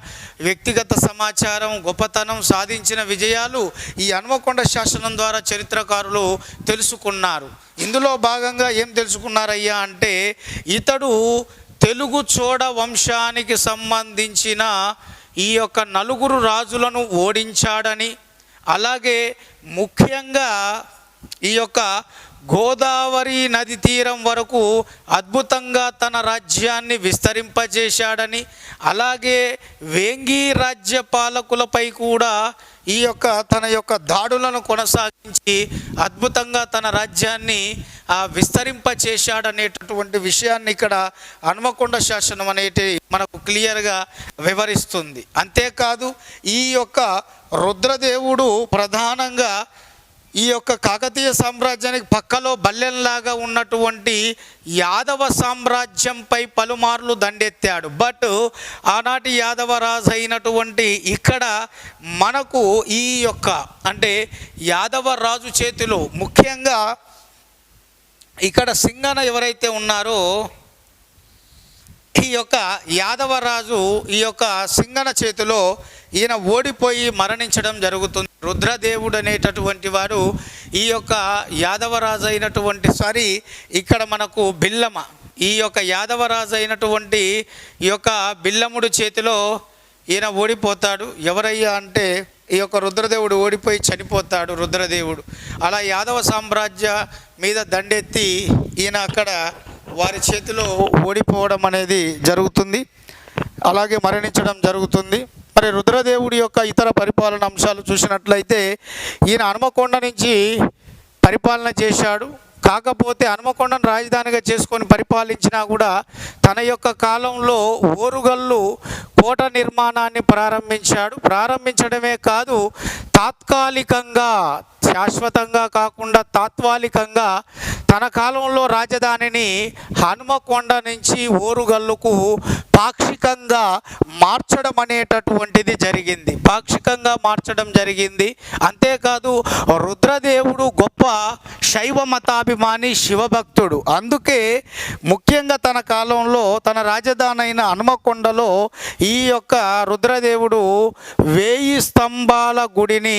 వ్యక్తిగత సమాచారం, గొప్పతనం, సాధించిన విజయాలు ఈ హన్మకొండ శాసనం ద్వారా చరిత్రకారులు తెలుసుకున్నారు. ఇందులో భాగంగా ఏం తెలుసుకున్నారయ్యా అంటే ఇతడు తెలుగు చోడ వంశానికి సంబంధించిన ఈ యొక్క 4 రాజులను ఓడించాడని, అలాగే ముఖ్యంగా ఈ యొక్క గోదావరి నది తీరం వరకు అద్భుతంగా తన రాజ్యాన్ని విస్తరింపజేశాడని, అలాగే వేంగి రాజ్య పాలకులపై కూడా ఈ యొక్క తన యొక్క దాడులను కొనసాగించి అద్భుతంగా తన రాజ్యాన్ని విస్తరింపచేశాడనేటటువంటి విషయాన్ని ఇక్కడ హన్మకొండ శాసనం అనేది మనకు క్లియర్గా వివరిస్తుంది. అంతేకాదు ఈ యొక్క రుద్రదేవుడు ప్రధానంగా ఈ యొక్క కాకతీయ సామ్రాజ్యానికి పక్కలో బల్లెంలాగా ఉన్నటువంటి యాదవ సామ్రాజ్యంపై పలుమార్లు దండెత్తాడు. బట్ ఆనాటి యాదవ రాజు అయినటువంటి ఇక్కడ మనకు ఈ యొక్క అంటే యాదవ రాజు చేతిలో ముఖ్యంగా ఇక్కడ సింగన ఎవరైతే ఉన్నారో ఈ యొక్క యాదవరాజు ఈ యొక్క సింగన చేతిలో ఈయన ఓడిపోయి మరణించడం జరుగుతుంది. రుద్రదేవుడు అనేటటువంటి వారు ఈ యొక్క యాదవరాజు అయినటువంటి ఇక్కడ మనకు బిల్లమ ఈ యొక్క యాదవరాజు అయినటువంటి ఈ యొక్క బిల్లముడు చేతిలో ఈయన ఓడిపోతాడు. ఎవరయ్యా అంటే ఈ యొక్క రుద్రదేవుడు ఓడిపోయి చనిపోతాడు. రుద్రదేవుడు అలా యాదవ సామ్రాజ్య మీద దండెత్తి ఈయన అక్కడ వారి చేతిలో ఓడిపోవడం అనేది జరుగుతుంది, అలాగే మరణించడం జరుగుతుంది. మరి రుద్రదేవుడి యొక్క ఇతర పరిపాలన అంశాలు చూసినట్లయితే ఈయన హన్మకొండ నుంచి పరిపాలన చేశాడు. కాకపోతే హన్మకొండను రాజధానిగా చేసుకొని పరిపాలించినా కూడా తన యొక్క కాలంలో ఓరుగల్లు కోట నిర్మాణాన్ని ప్రారంభించాడు. ప్రారంభించడమే కాదు, తాత్కాలికంగా శాశ్వతంగా కాకుండా తాత్కాలికంగా తన కాలంలో రాజధానిని హన్మకొండ నుంచి ఓరుగల్లుకు పాక్షికంగా మార్చడం అనేటటువంటిది జరిగింది. పాక్షికంగా మార్చడం జరిగింది. అంతేకాదు రుద్రదేవుడు గొప్ప శైవ మతాభిమాని, శివభక్తుడు. అందుకే ముఖ్యంగా తన కాలంలో తన రాజధాని అయిన హన్మకొండలో ఈ యొక్క రుద్రదేవుడు 1000 స్తంభాల గుడిని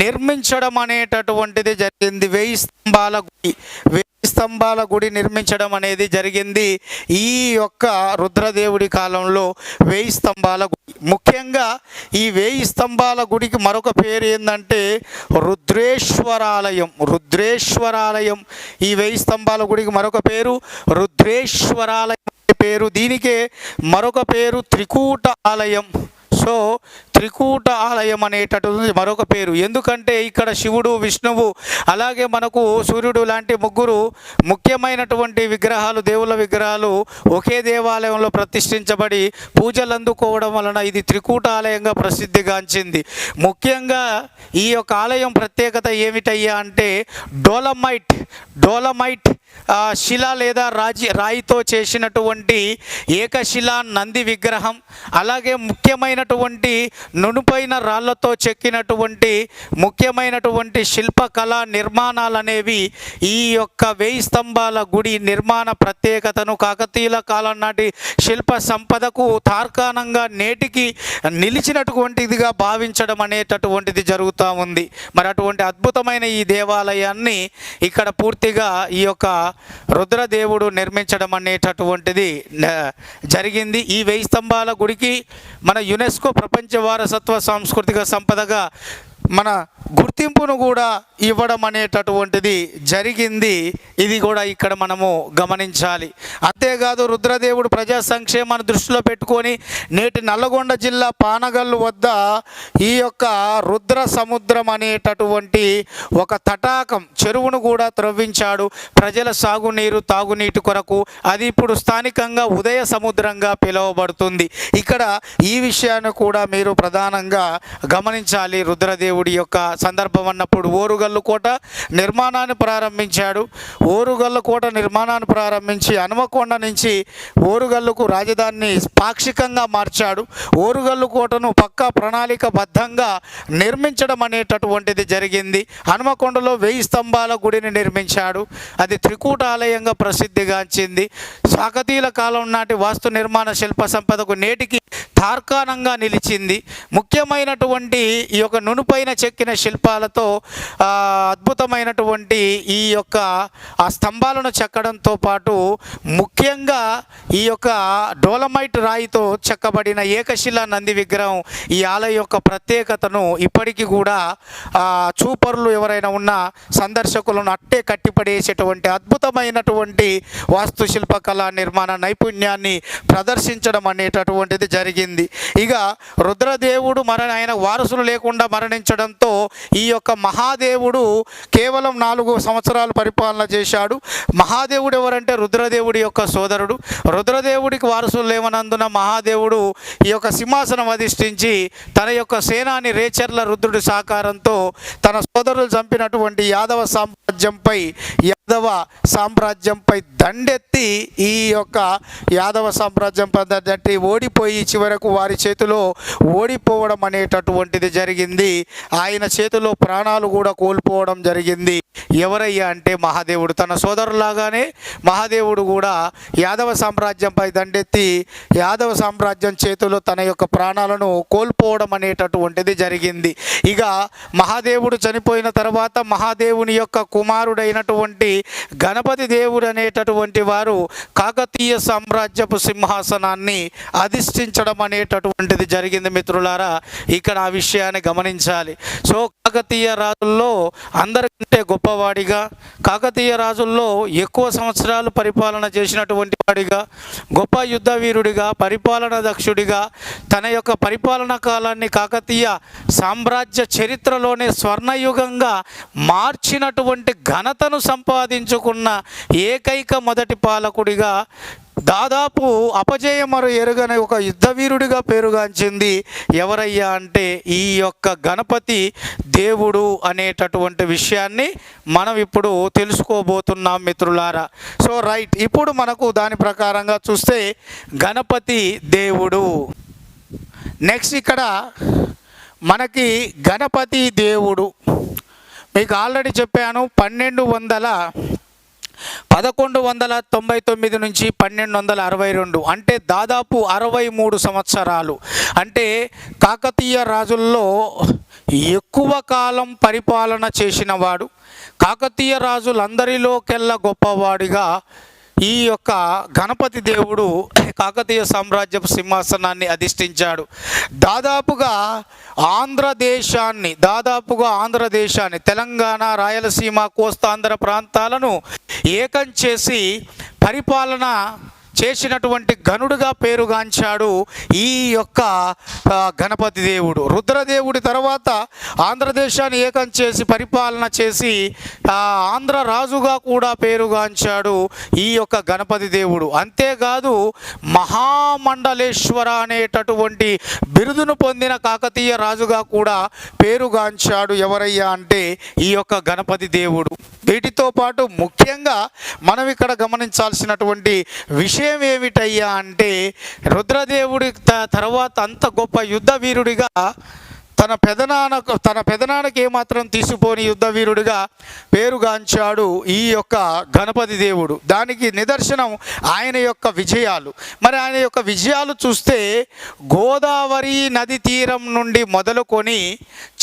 నిర్మించడం అనేటటువంటిది జరిగింది. 1000 స్తంభాల గుడి నిర్మించడం అనేది జరిగింది. ఈ యొక్క రుద్రదేవుడి కాలంలో 1000 స్తంభాల గుడి. ముఖ్యంగా ఈ 1000 స్తంభాల గుడికి మరొక పేరు ఏంటంటే రుద్రేశ్వరాలయం. రుద్రేశ్వరాలయం ఈ 1000 స్తంభాల గుడికి మరొక పేరు రుద్రేశ్వరాలయం పేరు. దీనికే మరొక పేరు త్రికూట ఆలయం. సో త్రికూట ఆలయం అనేటటువంటి మరొక పేరు. ఎందుకంటే ఇక్కడ శివుడు, విష్ణువు, అలాగే మనకు సూర్యుడు లాంటి ముగ్గురు ముఖ్యమైనటువంటి విగ్రహాలు, దేవుళ్ళ విగ్రహాలు ఒకే దేవాలయంలో ప్రతిష్ఠించబడి పూజలు అందుకోవడం వలన ఇది త్రికూట ఆలయంగా ప్రసిద్ధిగాంచింది. ముఖ్యంగా ఈ యొక్క ఆలయం ప్రత్యేకత ఏమిటయ్యా అంటే డోలమైట్ శిల లేదా రాయితో చేసినటువంటి ఏకశిలా నంది విగ్రహం, అలాగే ముఖ్యమైనటువంటి నునుపైన రాళ్లతో చెక్కినటువంటి ముఖ్యమైనటువంటి శిల్పకళా నిర్మాణాలు అనేవి ఈ యొక్క 1000 స్తంభాల గుడి నిర్మాణ ప్రత్యేకతను, కాకతీయుల కాలం నాటి శిల్ప సంపదకు తార్కాణంగా నేటికి నిలిచినటువంటిదిగా భావించడం అనేటటువంటిది జరుగుతూ ఉంది. మరి అటువంటి అద్భుతమైన ఈ దేవాలయాన్ని ఇక్కడ పూర్తిగా ఈ యొక్క రుద్రదేవుడు నిర్మించడం అనేటటువంటిది జరిగింది. ఈ 1000 స్తంభాల గుడికి మన యునెస్కో ప్రపంచ వారసత్వ సాంస్కృతిక సంపదగా మన గుర్తింపును కూడా ఇవ్వడం అనేటటువంటిది జరిగింది. ఇది కూడా ఇక్కడ మనము గమనించాలి. అంతేకాదు రుద్రదేవుడు ప్రజా సంక్షేమాన్ని దృష్టిలో పెట్టుకొని నేటి నల్లగొండ జిల్లా పానగల్లు వద్ద ఈ యొక్క రుద్ర సముద్రం అనేటటువంటి ఒక తటాకం చెరువును కూడా త్రవ్వించాడు ప్రజల సాగునీరు, తాగునీటి కొరకు. అది ఇప్పుడు స్థానికంగా ఉదయ సముద్రంగా పిలువబడుతుంది. ఇక్కడ ఈ విషయాన్ని కూడా మీరు ప్రధానంగా గమనించాలి. రుద్రదేవుడి యొక్క సందర్భం అన్నప్పుడు ఓరుగల్లు కోట నిర్మాణాన్ని ప్రారంభించాడు. ఓరుగల్లు కోట నిర్మాణాన్ని ప్రారంభించి హన్మకొండ నుంచి ఓరుగల్లుకు రాజధానిని పాక్షికంగా మార్చాడు. ఓరుగల్లు కోటను పక్కా ప్రణాళికబద్ధంగా నిర్మించడం అనేటటువంటిది జరిగింది. హన్మకొండలో 1000 స్తంభాల గుడిని నిర్మించాడు. అది త్రికూట ఆలయంగా ప్రసిద్ధిగాంచింది. కాకతీయుల కాలం నాటి వాస్తు నిర్మాణ శిల్ప సంపదకు నేటికి తార్కాణంగా నిలిచింది. ముఖ్యమైనటువంటి ఈ యొక్క నునుపైన చెక్కిన శిల్పాలతో అద్భుతమైనటువంటి ఈ యొక్క ఆ స్తంభాలను చెక్కడంతో పాటు ముఖ్యంగా ఈ యొక్క డోలమైట్ రాయితో చెక్కబడిన ఏకశిలా నంది విగ్రహం ఈ ఆలయం యొక్క ప్రత్యేకతను ఇప్పటికీ కూడా చూపరులు ఎవరైనా ఉన్న సందర్శకులను అట్టే కట్టిపడేసేటువంటి అద్భుతమైనటువంటి వాస్తుశిల్ప కళా నిర్మాణ నైపుణ్యాన్ని ప్రదర్శించడం అనేటటువంటిది జరిగింది. ఇక రుద్రదేవుడు ఆయన వారసులు లేకుండా మరణించడంతో ఈ యొక్క మహాదేవుడు కేవలం 4 సంవత్సరాలు పరిపాలన చేశాడు. మహాదేవుడు ఎవరంటే రుద్రదేవుడి యొక్క సోదరుడు. రుద్రదేవుడికి వారసులు లేవనందున మహాదేవుడు ఈ యొక్క సింహాసనం అధిష్ఠించి తన యొక్క సేనాని రేచర్ల రుద్రుడి సహకారంతో తన సోదరులు చంపినటువంటి యాదవ సామ్రాజ్యంపై దండెత్తి ఈ యొక్క యాదవ సామ్రాజ్యంపై దండెత్తి ఓడిపోయి చివరకు వారి చేతిలో ఓడిపోవడం అనేటటువంటిది జరిగింది. ఆయన చేతిలో ప్రాణాలు కూడా కోల్పోవడం జరిగింది. ఎవరయ్యా అంటే మహాదేవుడు. తన సోదరులాగానే మహాదేవుడు కూడా యాదవ సామ్రాజ్యంపై దండెత్తి యాదవ సామ్రాజ్యం చేతిలో తన యొక్క ప్రాణాలను కోల్పోవడం అనేటటువంటిది జరిగింది. ఇక మహాదేవుడు చనిపోయిన తర్వాత మహాదేవుని యొక్క కుమారుడైనటువంటి గణపతి దేవుడు అనేటటువంటి వారు కాకతీయ సామ్రాజ్యపు సింహాసనాన్ని అధిష్ఠించడం అనేటటువంటిది జరిగింది. మిత్రులారా, ఇక్కడ ఆ విషయాన్ని గమనించాలి. సో కాకతీయ రాజుల్లో అందరికంటే గొప్పవాడిగా, కాకతీయ రాజుల్లో ఎక్కువ సంవత్సరాలు పరిపాలన చేసినటువంటి వాడిగా, గొప్ప యుద్ధ వీరుడిగా, పరిపాలన దక్షుడిగా, తన యొక్క పరిపాలనా కాలాన్ని కాకతీయ సామ్రాజ్య చరిత్రలోనే స్వర్ణయుగంగా మార్చినటువంటి ఘనతను సంపాదించుకున్న ఏకైక మొదటి పాలకుడిగా, దాదాపు అపజయమరు ఎరుగని ఒక యుద్ధ వీరుడిగా పేరుగాంచింది ఎవరయ్యా అంటే ఈ యొక్క గణపతి దేవుడు అనేటటువంటి విషయాన్ని మనం ఇప్పుడు తెలుసుకోబోతున్నాం మిత్రులారా. సో రైట్, ఇప్పుడు మనకు దాని ప్రకారంగా చూస్తే గణపతి దేవుడు. నెక్స్ట్ ఇక్కడ మనకి గణపతి దేవుడు మీకు ఆల్రెడీ చెప్పాను. 1199 నుంచి 1262 అంటే దాదాపు 63 సంవత్సరాలు. అంటే కాకతీయ రాజుల్లో ఎక్కువ కాలం పరిపాలన చేసినవాడు, కాకతీయ రాజులందరిలోకెల్లా గొప్పవాడిగా ఈ యొక్క గణపతి దేవుడు కాకతీయ సామ్రాజ్యపు సింహాసనాన్ని అధిష్ఠించాడు. దాదాపుగా ఆంధ్రదేశాన్ని తెలంగాణ, రాయలసీమ, కోస్తాంధ్ర ప్రాంతాలను ఏకం చేసి పరిపాలన చేసినటువంటి గనుడుగా పేరుగాంచాడు ఈ యొక్క గణపతి దేవుడు. రుద్రదేవుడి తర్వాత ఆంధ్రదేశాన్ని ఏకం చేసి పరిపాలన చేసి ఆంధ్ర రాజుగా కూడా పేరుగాంచాడు ఈ యొక్క గణపతి దేవుడు. అంతేకాదు మహామండలేశ్వర అనేటటువంటి బిరుదును పొందిన కాకతీయ రాజుగా కూడా పేరుగాంచాడు ఎవరయ్యా అంటే ఈ యొక్క గణపతి దేవుడు. వీటితో పాటు ముఖ్యంగా మనం ఇక్కడ గమనించాల్సినటువంటి విషయం ఏమిటయ్యా అంటే రుద్రదేవుడి తర్వాత అంత గొప్ప యుద్ధ వీరుడిగా తన పెదనాన్నకి ఏమాత్రం తీసిపోని యుద్ధ వీరుడిగా పేరుగాంచాడు ఈ యొక్క గణపతి దేవుడు. దానికి నిదర్శనం ఆయన యొక్క విజయాలు. మరి ఆయన యొక్క విజయాలు చూస్తే గోదావరి నది తీరం నుండి మొదలుకొని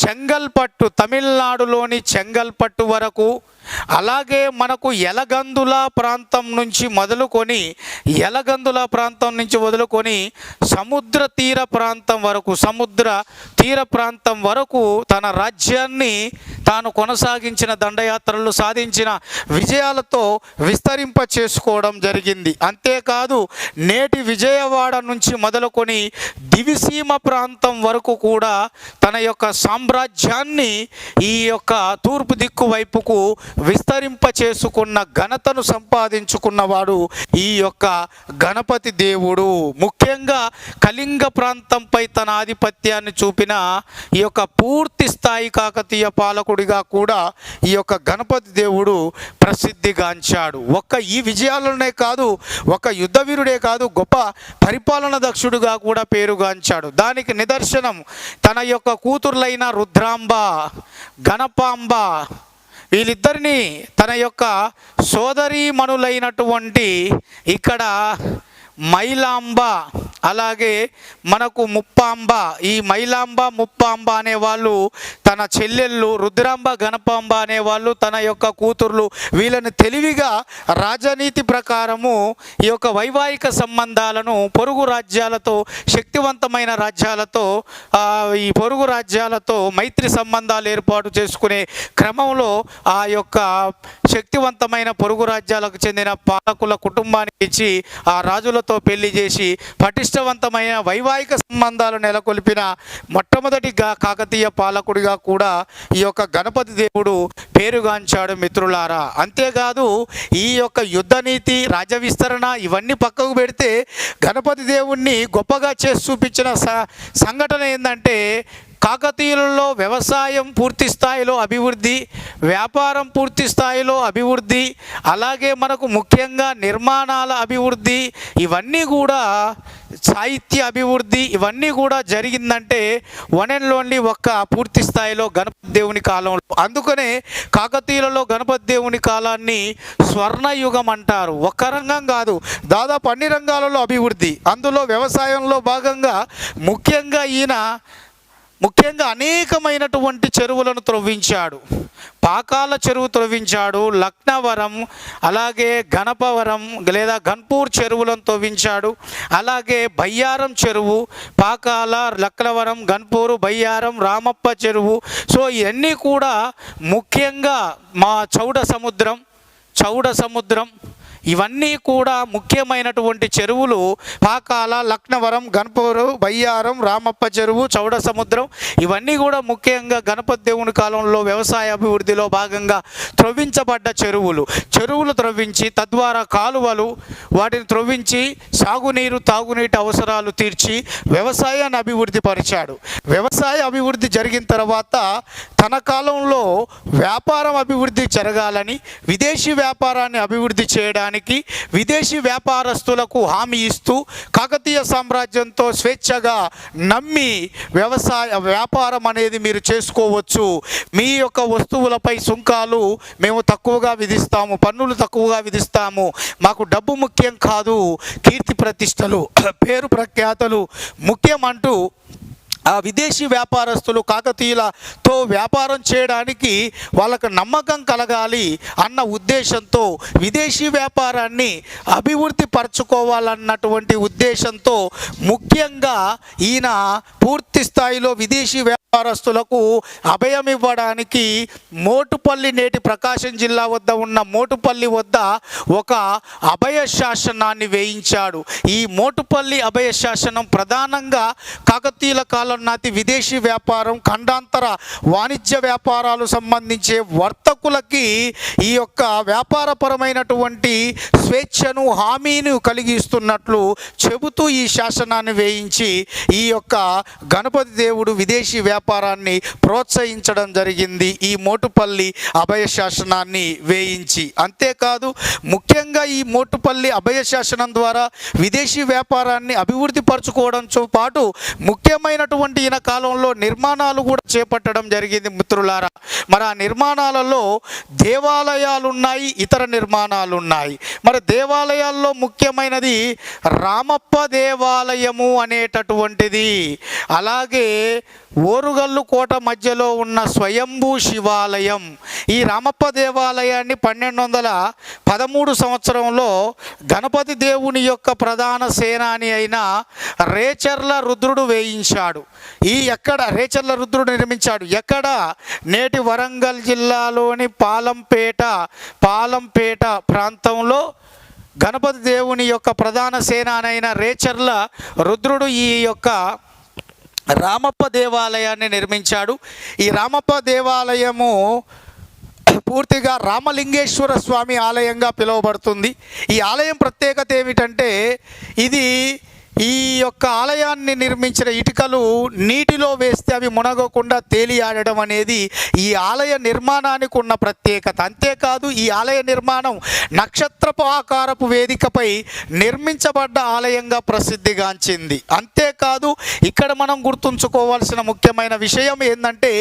చెంగల్పట్టు, తమిళనాడులోని చెంగల్పట్టు వరకు, అలాగే మనకు యలగందుల ప్రాంతం నుంచి మొదలుకొని సముద్ర తీర ప్రాంతం వరకు తన రాజ్యాన్ని తాను కొనసాగించిన, దండయాత్రలు సాధించిన విజయాలతో విస్తరింప చేసుకోవడం జరిగింది. అంతేకాదు నేటి విజయవాడ నుంచి మొదలుకొని దివిసీమ ప్రాంతం వరకు కూడా తన యొక్క సామ్రాజ్యాన్ని ఈ యొక్క తూర్పు దిక్కు వైపుకు విస్తరింప చేసుకున్న ఘనతను సంపాదించుకున్నవాడు ఈ యొక్క గణపతి దేవుడు. ముఖ్యంగా కళింగ ప్రాంతంపై తన ఆధిపత్యాన్ని చూపిన ఈ యొక్క పూర్తి స్థాయి కాకతీయ పాలకుడిగా కూడా ఈ యొక్క గణపతి దేవుడు ప్రసిద్ధిగాంచాడు. ఈ విజయాలనే కాదు, ఒక యుద్ధ వీరుడే కాదు, గొప్ప పరిపాలన దక్షుడుగా కూడా పేరుగాంచాడు. దానికి నిదర్శనం తన యొక్క కూతుర్లైన రుద్రాంబ, గణపాంబ, వీళ్ళిద్దరిని తన యొక్క సోదరీమణులైనటువంటి ఇక్కడ మైలాంబ, అలాగే మనకు ముప్పాంబ, ఈ మైలాంబ, ముప్పాంబ అనే వాళ్ళు తన చెల్లెళ్ళు రుద్రాంబ గణపాంబ అనేవాళ్ళు, తన యొక్క కూతుర్లు, వీళ్ళని తెలివిగా రాజనీతి ప్రకారము ఈ యొక్క వైవాహిక సంబంధాలను పొరుగు రాజ్యాలతో, శక్తివంతమైన రాజ్యాలతో, ఈ పొరుగు రాజ్యాలతో మైత్రి సంబంధాలు ఏర్పాటు చేసుకునే క్రమంలో ఆ యొక్క శక్తివంతమైన పొరుగు రాజ్యాలకు చెందిన పాలకుల కుటుంబానికి ఇచ్చి ఆ రాజులతో పెళ్లి చేసి పటిష్టవంతమైన వైవాహిక సంబంధాలు నెలకొల్పిన మొట్టమొదటి కాకతీయ పాలకుడిగా కూడా ఈ యొక్క గణపతి దేవుడు పేరుగాంచాడు మిత్రులారా. అంతేకాదు ఈ యొక్క యుద్ధనీతి, రాజ్య విస్తరణ ఇవన్నీ పక్కకు పెడితే గణపతి దేవుణ్ణి గొప్పగా చేసి చూపించిన సంఘటన ఏంటంటే, కాకతీయులలో వ్యవసాయం పూర్తి స్థాయిలో అభివృద్ధి, వ్యాపారం పూర్తి స్థాయిలో అభివృద్ధి, అలాగే మనకు ముఖ్యంగా నిర్మాణాల అభివృద్ధి, ఇవన్నీ కూడా సాహిత్య అభివృద్ధి, ఇవన్నీ కూడా జరిగిందంటే వన్ అండ్ ఓన్లీ ఒక్క పూర్తి స్థాయిలో గణపతి దేవుని కాలంలో. అందుకనే కాకతీయులలో గణపతి దేవుని కాలాన్ని స్వర్ణయుగం అంటారు. ఒక్క రంగం కాదు, దాదాపు అన్ని రంగాలలో అభివృద్ధి. అందులో వ్యవసాయంలో భాగంగా ముఖ్యంగా అనేకమైనటువంటి చెరువులను త్రవ్వించాడు. పాకాల చెరువు త్రవ్వించాడు, లక్నవరం, అలాగే గణపవరం లేదా గన్పూర్ చెరువులను త్రవ్వించాడు. అలాగే బయ్యారం చెరువు, పాకాల, లక్నవరం, గన్పూరు, బయ్యారం, రామప్ప చెరువు. సో ఇవన్నీ కూడా ముఖ్యంగా మా చౌడ సముద్రం ఇవన్నీ కూడా ముఖ్యమైనటువంటి చెరువులు. పాకాల, లక్నవరం, గన్పూరు, బయ్యారం, రామప్ప చెరువు, చౌడ సముద్రం ఇవన్నీ కూడా ముఖ్యంగా గణపతి దేవుని కాలంలో వ్యవసాయ అభివృద్ధిలో భాగంగా త్రవ్వించబడ్డ చెరువులు త్రవ్వించి, తద్వారా కాలువలు, వాటిని త్రవ్వించి సాగునీరు, తాగునీటి అవసరాలు తీర్చి వ్యవసాయాన్ని అభివృద్ధి పరిచాడు. వ్యవసాయ అభివృద్ధి జరిగిన తర్వాత తన కాలంలో వ్యాపారం అభివృద్ధి జరగాలని, విదేశీ వ్యాపారాన్ని అభివృద్ధి చేయడానికి, విదేశీ వ్యాపారస్తులకు హామీ ఇస్తూ కాకతీయ సామ్రాజ్యంతో స్వేచ్ఛగా నమ్మి వ్యాపారం అనేది మీరు చేసుకోవచ్చు, మీ యొక్క వస్తువులపై సుంకాలు మేము తక్కువగా విధిస్తాము, పన్నులు తక్కువగా విధిస్తాము, మాకు డబ్బు ముఖ్యం కాదు, కీర్తి ప్రతిష్టలు, పేరు ప్రఖ్యాతలు ముఖ్యమంటూ ఆ విదేశీ వ్యాపారస్తులు కాకతీయులతో వ్యాపారం చేయడానికి వాళ్ళకు నమ్మకం కలగాలి అన్న ఉద్దేశంతో, విదేశీ వ్యాపారాన్ని అభివృద్ధి పరచుకోవాలన్నటువంటి ఉద్దేశంతో ముఖ్యంగా ఈయన పూర్తి స్థాయిలో విదేశీ వ్యాపారస్తులకు అభయం ఇవ్వడానికి మోటుపల్లి, నేటి ప్రకాశం జిల్లా వద్ద ఉన్న మోటుపల్లి వద్ద ఒక అభయ శాసనాన్ని వేయించాడు. ఈ మోటుపల్లి అభయ శాసనం ప్రధానంగా కాకతీయుల కాలం నాటి విదేశీ వ్యాపారం, ఖండాంతర వాణిజ్య వ్యాపారాలు సంబంధించే వర్తకులకి ఈ యొక్క వ్యాపారపరమైనటువంటి స్వేచ్ఛను, హామీని కలిగిస్తున్నట్లు చెబుతూ ఈ శాసనాన్ని వేయించి ఈ యొక్క గణపతి దేవుడు విదేశీ వ్యాపారాన్ని ప్రోత్సహించడం జరిగింది, ఈ మోటుపల్లి అభయ శాసనాన్ని వేయించి. అంతేకాదు ముఖ్యంగా ఈ మోటుపల్లి అభయ శాసనం ద్వారా విదేశీ వ్యాపారాన్ని అభివృద్ధి పరచుకోవడంతో పాటు ముఖ్యమైనటువంటి ఈయన కాలంలో నిర్మాణాలు కూడా చేపట్టడం జరిగింది మిత్రులారా. మరి ఆ నిర్మాణాలలో దేవాలయాలు ఉన్నాయి, ఇతర నిర్మాణాలు ఉన్నాయి. మరి దేవాలయాల్లో ముఖ్యమైనది రామప్ప దేవాలయము అనేటటువంటిది, అలాగే ఓరుగల్లు కోట మధ్యలో ఉన్న స్వయంభూ శివాలయం. ఈ రామప్ప దేవాలయాన్ని 1213 సంవత్సరంలో గణపతి దేవుని యొక్క ప్రధాన సేనాని అయిన రేచర్ల రుద్రుడు వేయించాడు. రేచర్ల రుద్రుడు నిర్మించాడు. ఎక్కడ? నేటి వరంగల్ జిల్లాలోని పాలంపేట ప్రాంతంలో గణపతి దేవుని యొక్క ప్రధాన సేనానైన రేచర్ల రుద్రుడు ఈ యొక్క రామప్ప దేవాలయాన్ని నిర్మించాడు. ఈ రామప్ప దేవాలయము పూర్తిగా రామలింగేశ్వర స్వామి ఆలయంగా పిలువబడుతుంది. ఈ ఆలయం ప్రత్యేకత ఏమిటంటే, ఇది ఈ యొక్క ఆలయాన్ని నిర్మించిన ఇటుకలు నీటిలో వేస్తే అవి మునగకుండా తేలియాడడం అనేది ఈ ఆలయ నిర్మాణానికి ఉన్న ప్రత్యేకత. అంతేకాదు ఈ ఆలయ నిర్మాణం నక్షత్రపు ఆకారపు వేదికపై నిర్మించబడ్డ ఆలయంగా ప్రసిద్ధిగాంచింది. అంతేకాదు ఇక్కడ మనం గుర్తుంచుకోవాల్సిన ముఖ్యమైన విషయం ఏంటంటే,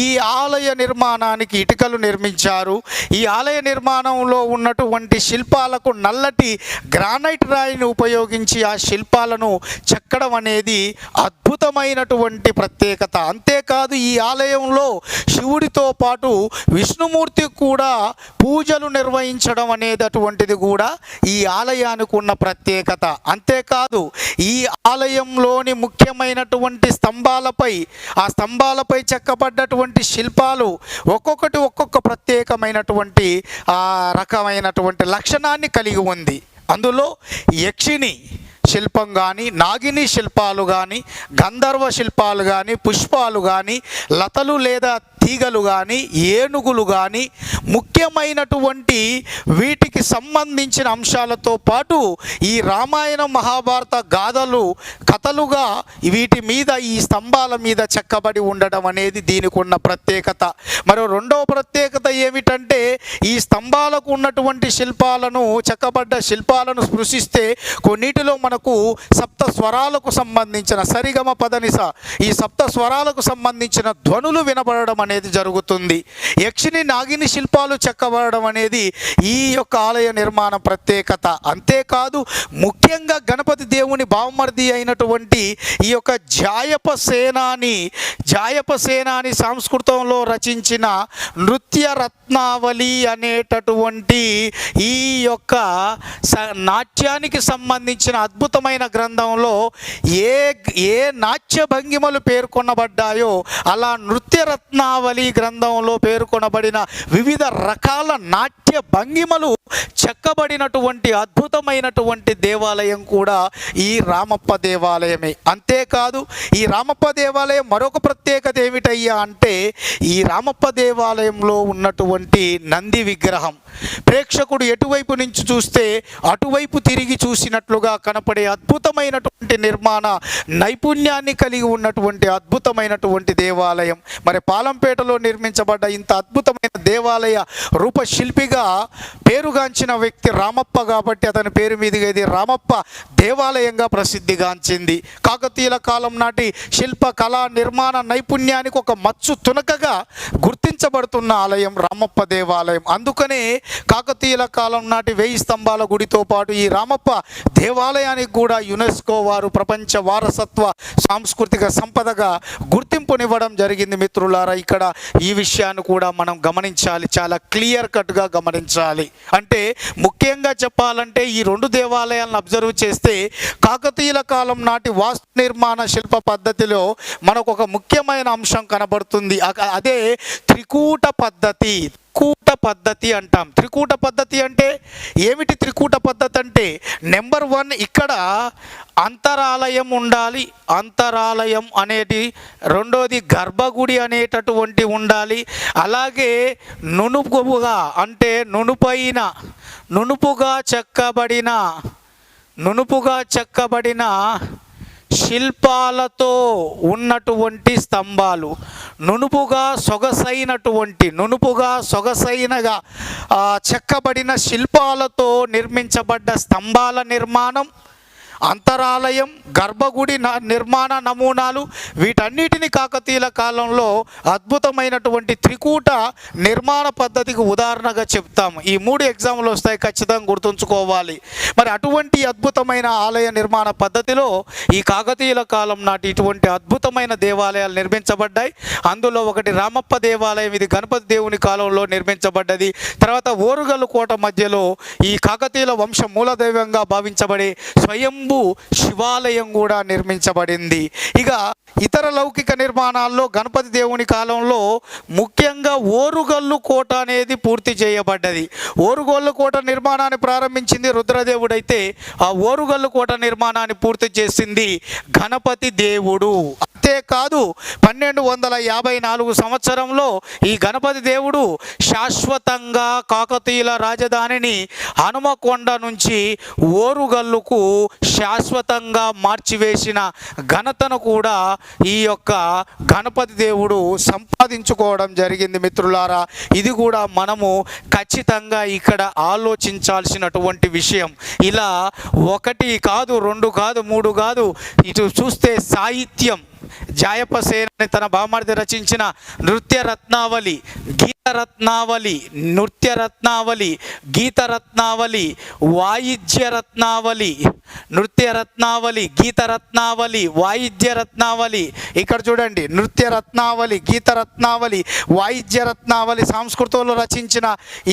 ఈ ఆలయ నిర్మాణానికి ఇటుకలు నిర్మించారు. ఈ ఆలయ నిర్మాణంలో ఉన్నటువంటి శిల్పాలకు నల్లటి గ్రానైట్ రాయిని ఉపయోగించి ఆ శిల్పాలను శిల్పాలను చెక్కడం అనేది అద్భుతమైనటువంటి ప్రత్యేకత. అంతేకాదు ఈ ఆలయంలో శివుడితో పాటు విష్ణుమూర్తి కూడా పూజలు నిర్వహించడం అనేటటువంటిది కూడా ఈ ఆలయానికి ఉన్న ప్రత్యేకత. అంతేకాదు ఈ ఆలయంలోని ముఖ్యమైనటువంటి ఆ స్తంభాలపై చెక్కబడ్డటువంటి శిల్పాలు ఒక్కొక్కటి ఒక్కొక్క ప్రత్యేకమైనటువంటి రకమైనటువంటి లక్షణాన్ని కలిగి ఉంది. అందులో యక్షిణి శిల్పం కానీ, నాగిని శిల్పాలు కానీ, గంధర్వ శిల్పాలు కానీ, పుష్పాలు కానీ, లతలు లేదా తీగలు కానీ, ఏనుగులు కానీ, ముఖ్యమైనటువంటి వీటికి సంబంధించిన అంశాలతో పాటు ఈ రామాయణ మహాభారత గాథలు కథలుగా వీటి మీద ఈ స్తంభాల మీద చెక్కబడి ఉండడం అనేది దీనికి ఉన్న ప్రత్యేకత. మరో రెండవ ప్రత్యేకత ఏమిటంటే ఈ స్తంభాలకు ఉన్నటువంటి చెక్కబడ్డ శిల్పాలను స్పృశిస్తే కొన్నిటిలో మనకు సప్త స్వరాలకు సంబంధించిన సరిగమ పదనిస ఈ సప్త స్వరాలకు సంబంధించిన ధ్వనులు వినబడడం అనేది జరుగుతుంది. యక్షిని నాగిని శిల్పాలు చెక్కబడడం అనేది ఈ యొక్క ఆలయ నిర్మాణ ప్రత్యేకత. అంతేకాదు ముఖ్యంగా గణపతి దేవుని బావమర్ది అయినటువంటి ఈ యొక్క జాయప సేనాని సంస్కృతంలో రచించిన నృత్య రత్నావళి అనేటటువంటి ఈ యొక్క నాట్యానికి సంబంధించిన అద్భుతమైన గ్రంథంలో ఏ నాట్య భంగిమలు పేర్కొనబడ్డాయో అలా నృత్య రత్నావళి గ్రంథంలో పేర్కొనబడిన వివిధ రకాల నాట్య భంగిమలు చెక్కబడినటువంటి అద్భుతమైనటువంటి దేవాలయం కూడా ఈ రామప్ప దేవాలయమే. అంతేకాదు ఈ రామప్ప దేవాలయం మరొక ప్రత్యేకత ఏమిటయ్యా అంటే ఈ రామప్ప దేవాలయంలో ఉన్నటువంటి నంది విగ్రహం ప్రేక్షకుడు ఎటువైపు నుంచి చూస్తే అటువైపు తిరిగి చూసినట్లుగా కనపడే అద్భుతమైనటువంటి నిర్మాణ నైపుణ్యాన్ని కలిగి ఉన్నటువంటి అద్భుతమైనటువంటి దేవాలయం. మరి పాలంపేటలో నిర్మించబడ్డ ఇంత అద్భుతమైన దేవాలయ రూపశిల్పిగా పేరుగాంచిన వ్యక్తి రామప్ప కాబట్టి అతని పేరు మీదుగా ఇది రామప్ప దేవాలయంగా ప్రసిద్ధిగాంచింది. కాకతీయుల కాలం నాటి శిల్ప కళా నిర్మాణ నైపుణ్యానికి ఒక మచ్చు తునకగా గుర్తించబడుతున్న ఆలయం రామప్ప దేవాలయం. అందుకనే కాకతీయుల కాలం నాటి 1000 స్తంభాల గుడితో పాటు ఈ రామప్ప దేవాలయానికి కూడా యునెస్కో వారు ప్రపంచ వారసత్వ సాంస్కృతిక సంపదగా గుర్తింపునివ్వడం జరిగింది. మిత్రులారా, ఇక్కడ ఈ విషయాన్ని కూడా మనం గమనించాలి, చాలా క్లియర్ కట్గా గమనించాలి. అంటే ముఖ్యంగా చెప్పాలంటే ఈ 2 దేవాలయాలను అబ్జర్వ్ చేస్తే కాకతీయుల కాలం నాటి వాస్తు నిర్మాణ శిల్ప పద్ధతిలో మనకు ఒక ముఖ్యమైన అంశం కనబడుతుంది. అదే త్రికూట పద్ధతి అంటాం. త్రికూట పద్ధతి అంటే ఏమిటి? త్రికూట పద్ధతి అంటే నెంబర్ 1 ఇక్కడ అంతరాలయం ఉండాలి, అంతరాలయం అనేది. రెండోది గర్భగుడి అనేటటువంటి ఉండాలి. అలాగే నునుపుగా అంటే నునుపుగా చెక్కబడిన శిల్పాలతో ఉన్నటువంటి స్తంభాలు, నునుపుగా సొగసైనగా చెక్కబడిన శిల్పాలతో నిర్మించబడ్డ స్తంభాల నిర్మాణం, అంతరాలయం, గర్భగుడి నిర్మాణ నమూనాలు వీటన్నిటిని కాకతీయుల కాలంలో అద్భుతమైనటువంటి త్రికూట నిర్మాణ పద్ధతికి ఉదాహరణగా చెప్తాము. ఈ 3 ఎగ్జామ్లు వస్తాయి, ఖచ్చితంగా గుర్తుంచుకోవాలి. మరి అటువంటి అద్భుతమైన ఆలయ నిర్మాణ పద్ధతిలో ఈ కాకతీయుల కాలం నాటి ఇటువంటి అద్భుతమైన దేవాలయాలు నిర్మించబడ్డాయి. అందులో ఒకటి రామప్ప దేవాలయం, ఇది గణపతి దేవుని కాలంలో నిర్మించబడ్డది. తర్వాత ఓరుగల్లు కోట మధ్యలో ఈ కాకతీయుల వంశ మూలదైవంగా భావించబడే స్వయంభూ శివాలయం కూడా నిర్మించబడింది. ఇక ఇతర లౌకిక నిర్మాణాల్లో గణపతి దేవుని కాలంలో ముఖ్యంగా ఓరుగల్లు కోట అనేది పూర్తి చేయబడ్డది. ఓరుగల్లు కోట నిర్మాణాన్ని ప్రారంభించింది రుద్రదేవుడైతే ఆ ఓరుగల్లు కోట నిర్మాణాన్ని పూర్తి చేసింది గణపతి దేవుడు. అంతేకాదు 1254 సంవత్సరంలో ఈ గణపతి దేవుడు శాశ్వతంగా కాకతీయుల రాజధానిని హనుమకొండ నుంచి ఓరుగల్లుకు శాశ్వతంగా మార్చివేసిన ఘనతను కూడా ఈ యొక్క గణపతి దేవుడు సంపాదించుకోవడం జరిగింది. మిత్రులారా, ఇది కూడా మనము ఖచ్చితంగా ఇక్కడ ఆలోచించాల్సినటువంటి విషయం. ఇలా 1 కాదు, 2 కాదు, 3 కాదు, ఇటు చూస్తే సాహిత్యం జాయప సేనాని తన బావమరిది రచించిన నృత్య రత్నావళి, గీత రత్నావళి, నృత్య రత్నావళి, గీత రత్నావళి, వాయిద్య రత్నావళి, నృత్య రత్నావళి, గీత రత్నావళి, వాయిద్య రత్నావళి. ఇక్కడ చూడండి, నృత్య రత్నావళి, గీత రత్నావళి, వాయిద్య రత్నావళి సంస్కృతంలో రచించిన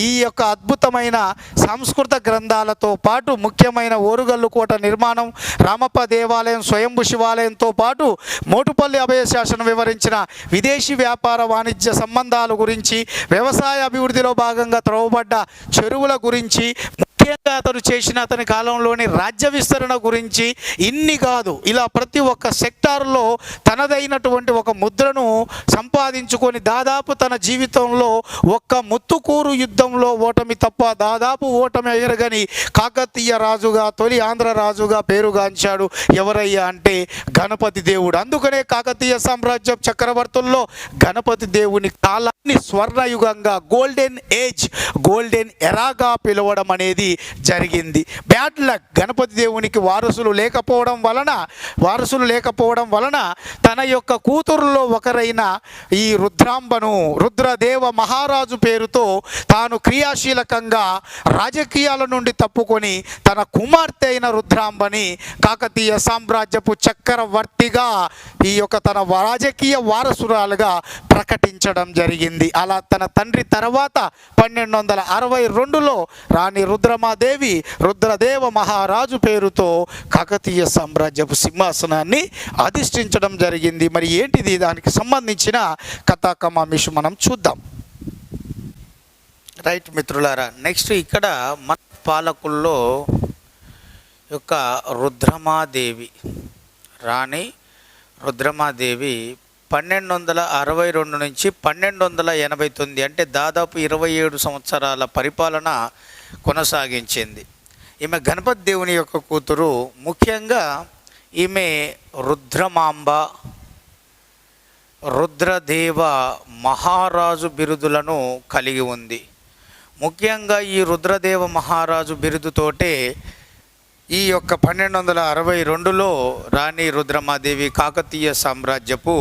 ఈ యొక్క అద్భుతమైన సంస్కృత గ్రంథాలతో పాటు ముఖ్యమైన ఓరుగల్లు కోట నిర్మాణం, రామప్ప దేవాలయం, స్వయంభు శివాలయంతో పాటు మోటుపల్లి అభయ శాసనం వివరించిన విదేశీ వ్యాపార వాణిజ్య సంబంధాల గురించి, వ్యవసాయ అభివృద్ధిలో భాగంగా త్రవ్వబడ్డ చెరువుల గురించి, ముఖ్యంగా అతను చేసిన అతని కాలంలోని రాజ్య విస్తరణ గురించి, ఇన్ని కాదు ఇలా ప్రతి ఒక్క సెక్టార్లో తనదైనటువంటి ఒక ముద్రను సంపాదించుకొని దాదాపు తన జీవితంలో ఒక్క ముత్తుకూరు యుద్ధంలో ఓటమి తప్ప దాదాపు ఓటమి ఎరగని కాకతీయ రాజుగా, తొలి ఆంధ్ర రాజుగా పేరుగాంచాడు. ఎవరయ్యా అంటే గణపతి దేవుడు. అందుకనే కాకతీయ సామ్రాజ్య చక్రవర్తుల్లో గణపతి దేవుని కాలాన్ని స్వర్ణయుగంగా, గోల్డెన్ ఏజ్, గోల్డెన్ ఎరాగా పిలవడం అనేది జరిగింది. బ్యాడ్ లక్, గణపతి దేవునికి వారసులు లేకపోవడం వలన తన యొక్క కూతురులో ఒకరైన ఈ రుద్రాంబను, రుద్రదేవ మహారాజు పేరుతో తాను క్రియాశీలకంగా రాజకీయాల నుండి తప్పుకొని తన కుమార్తె అయిన రుద్రాంబని కాకతీయ సామ్రాజ్యపు చక్రవర్తిగా ఈ యొక్క తన రాజకీయ వారసురాలుగా ప్రకటించడం జరిగింది. అలా తన తండ్రి తర్వాత 1262లో రాణి రుద్రమాదేవి రుద్రదేవ మహారాజు పేరుతో కాకతీయ సామ్రాజ్యపు సింహాసనాన్ని అధిష్ఠించడం జరిగింది. మరి ఏంటిది, దానికి సంబంధించిన కథాకమామిషు మనం చూద్దాం. రైట్ మిత్రులారా, నెక్స్ట్ ఇక్కడ మన పాలకుల్లో యొక్క రుద్రమాదేవి, రాణి రుద్రమాదేవి 1262 నుంచి 1289 అంటే దాదాపు 27 సంవత్సరాల పరిపాలన కొనసాగించింది. ఈమె గణపతి దేవుని యొక్క కూతురు. ముఖ్యంగా ఈమె రుద్రమాంబ, రుద్రదేవ మహారాజు బిరుదులను కలిగి ఉంది. ముఖ్యంగా ఈ రుద్రదేవ మహారాజు బిరుదుతోటే ఈ యొక్క 1262లో రాణి రుద్రమాదేవి కాకతీయ సామ్రాజ్యపు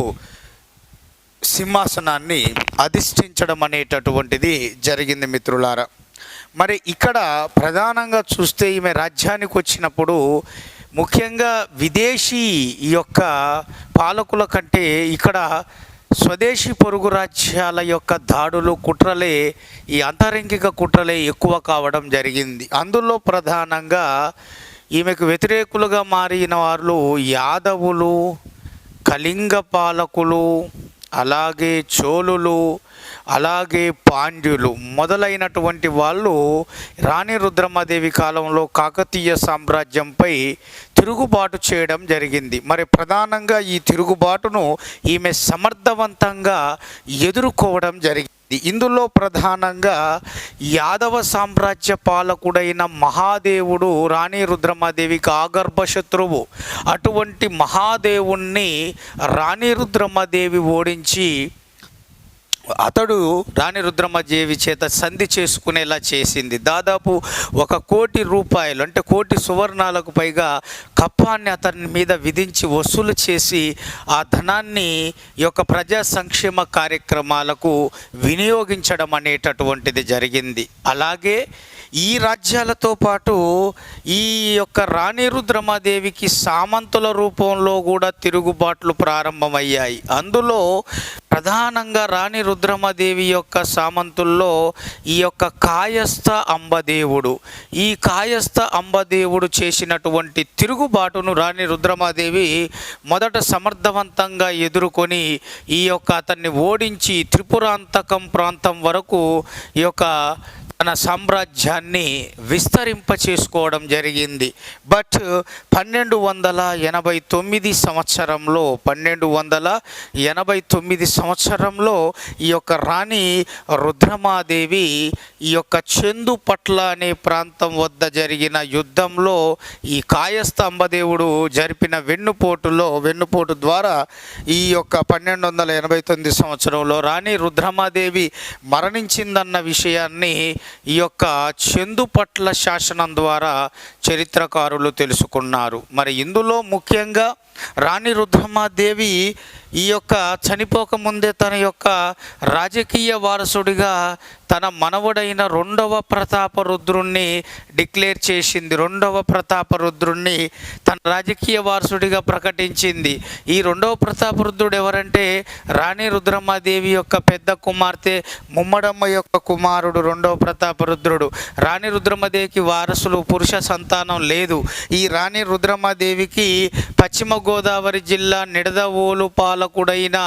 సింహాసనాన్ని అధిష్ఠించడం అనేటటువంటిది జరిగింది మిత్రులారా. మరి ఇక్కడ ప్రధానంగా చూస్తే ఈమె రాజ్యానికి వచ్చినప్పుడు ముఖ్యంగా విదేశీ ఈ యొక్క పాలకుల కంటే ఇక్కడ స్వదేశీ పొరుగు రాజ్యాల యొక్క దాడులు, కుట్రలే, ఈ అంతరంగిక కుట్రలే ఎక్కువ కావడం జరిగింది. అందులో ప్రధానంగా ఈమెకు వ్యతిరేకులుగా మారిన వాళ్ళు యాదవులు, కళింగ పాలకులు, అలాగే చోళులు, అలాగే పాండ్యులు మొదలైనటువంటి వాళ్ళు రాణి రుద్రమాదేవి కాలంలో కాకతీయ సామ్రాజ్యంపై తిరుగుబాటు చేయడం జరిగింది. మరి ప్రధానంగా ఈ తిరుగుబాటును ఈమె సమర్థవంతంగా ఎదుర్కోవడం జరిగింది. ఇందులో ప్రధానంగా యాదవ సామ్రాజ్య పాలకుడైన మహాదేవుడు రాణి రుద్రమాదేవికి ఆగర్భ శత్రువు. అటువంటి మహాదేవుణ్ణి రాణి రుద్రమాదేవి ఓడించి అతడు రాణి రుద్రమాదేవి చేత సంధి చేసుకునేలా చేసింది. దాదాపు 1 కోటి రూపాయలు అంటే 1 కోటి సువర్ణాలకు పైగా కప్పాన్ని అతని మీద విధించి వసూలు చేసి ఆ ధనాన్ని ఈ యొక్క ప్రజా సంక్షేమ కార్యక్రమాలకు వినియోగించడం అనేటటువంటిది జరిగింది. అలాగే ఈ రాజ్యాలతో పాటు ఈ యొక్క రాణి రుద్రమాదేవికి సామంతుల రూపంలో కూడా తిరుగుబాట్లు ప్రారంభమయ్యాయి. అందులో ప్రధానంగా రాణి రుద్రమాదేవి యొక్క సామంతుల్లో ఈ యొక్క కాయస్థ అంబదేవుడు, ఈ కాయస్థ అంబదేవుడు చేసినటువంటి తిరుగుబాటును రాణి రుద్రమాదేవి మొదట సమర్థవంతంగా ఎదుర్కొని ఈ యొక్క అతన్ని ఓడించి త్రిపురాంతకం ప్రాంతం వరకు ఈ యొక్క తన సామ్రాజ్యాన్ని విస్తరింప చేసుకోవడం జరిగింది. బట్ 1289 సంవత్సరంలో ఈ యొక్క రాణి రుద్రమాదేవి ఈ యొక్క చందుపట్ల అనే ప్రాంతం వద్ద జరిగిన యుద్ధంలో ఈ కాయస్థ అంబదేవుడు జరిపిన వెన్నుపోటు ద్వారా ఈ యొక్క 1289 సంవత్సరంలో రాణి రుద్రమాదేవి మరణించిందన్న విషయాన్ని ఈ యొక్క చందుపట్ల శాసనం ద్వారా చరిత్రకారులు తెలుసుకున్నారు. మరి ఇందులో ముఖ్యంగా రాణి రుద్రమాదేవి ఈ యొక్క చనిపోకముందే తన యొక్క రాజకీయ వారసుడిగా తన మనవడైన రెండవ ప్రతాపరుద్రుణ్ణి డిక్లేర్ చేసింది. రెండవ ప్రతాపరుద్రుణ్ణి తన రాజకీయ వారసుడిగా ప్రకటించింది. ఈ రెండవ ప్రతాపరుద్రుడు ఎవరంటే రాణి రుద్రమాదేవి యొక్క పెద్ద కుమార్తె ముమ్మడమ్మ యొక్క కుమారుడు రెండవ ప్రతాపరుద్రుడు. రాణి రుద్రమాదేవికి వారసులు పురుష సంతానం లేదు. ఈ రాణి రుద్రమాదేవికి పశ్చిమ గోదావరి జిల్లా నిడదవోలు పాలకుడైన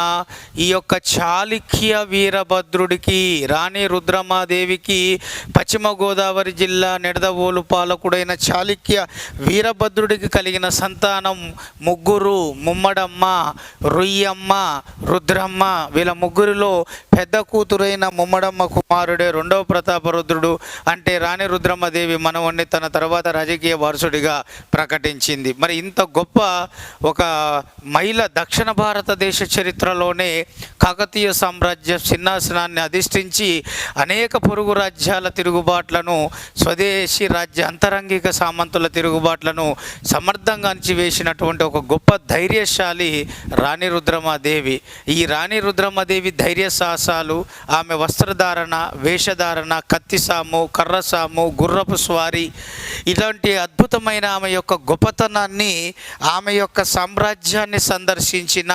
ఈ యొక్క చాళుక్య వీరభద్రుడికి, రాణి రుద్రమాదేవికి పశ్చిమ గోదావరి జిల్లా నిడదవోలు పాలకుడైన చాళుక్య వీరభద్రుడికి కలిగిన సంతానం ముగ్గురు, ముమ్మడమ్మ, రుయ్యమ్మ, రుద్రమ్మ. వీళ్ళ ముగ్గురిలో పెద్ద కూతురైన ముమ్మడమ్మ కుమారుడే రెండవ ప్రతాపరుద్రుడు. అంటే రాణి రుద్రమాదేవి మనవణ్ణి తన తర్వాత రాజకీయ వారసుడిగా ప్రకటించింది. మరి ఇంత గొప్ప ఒక మహిళ దక్షిణ భారతదేశ చరిత్రలోనే కాకతీయ సామ్రాజ్య సింహాసనాన్ని అధిష్ఠించి అనేక పొరుగు రాజ్యాల తిరుగుబాట్లను, స్వదేశీ రాజ్య అంతరంగిక సామంతుల తిరుగుబాట్లను సమర్థంగా అణిచివేసినటువంటి ఒక గొప్ప ధైర్యశాలి రాణి రుద్రమాదేవి. ఈ రాణి రుద్రమాదేవి ధైర్య సాహసాలు, ఆమె వస్త్రధారణ, వేషధారణ, కత్తిసాము, కర్రసాము, గుర్రపు స్వారీ, ఇలాంటి అద్భుతమైన ఆమె యొక్క గొప్పతనాన్ని, ఆమె యొక్క సామ్రాజ్యాన్ని సందర్శించిన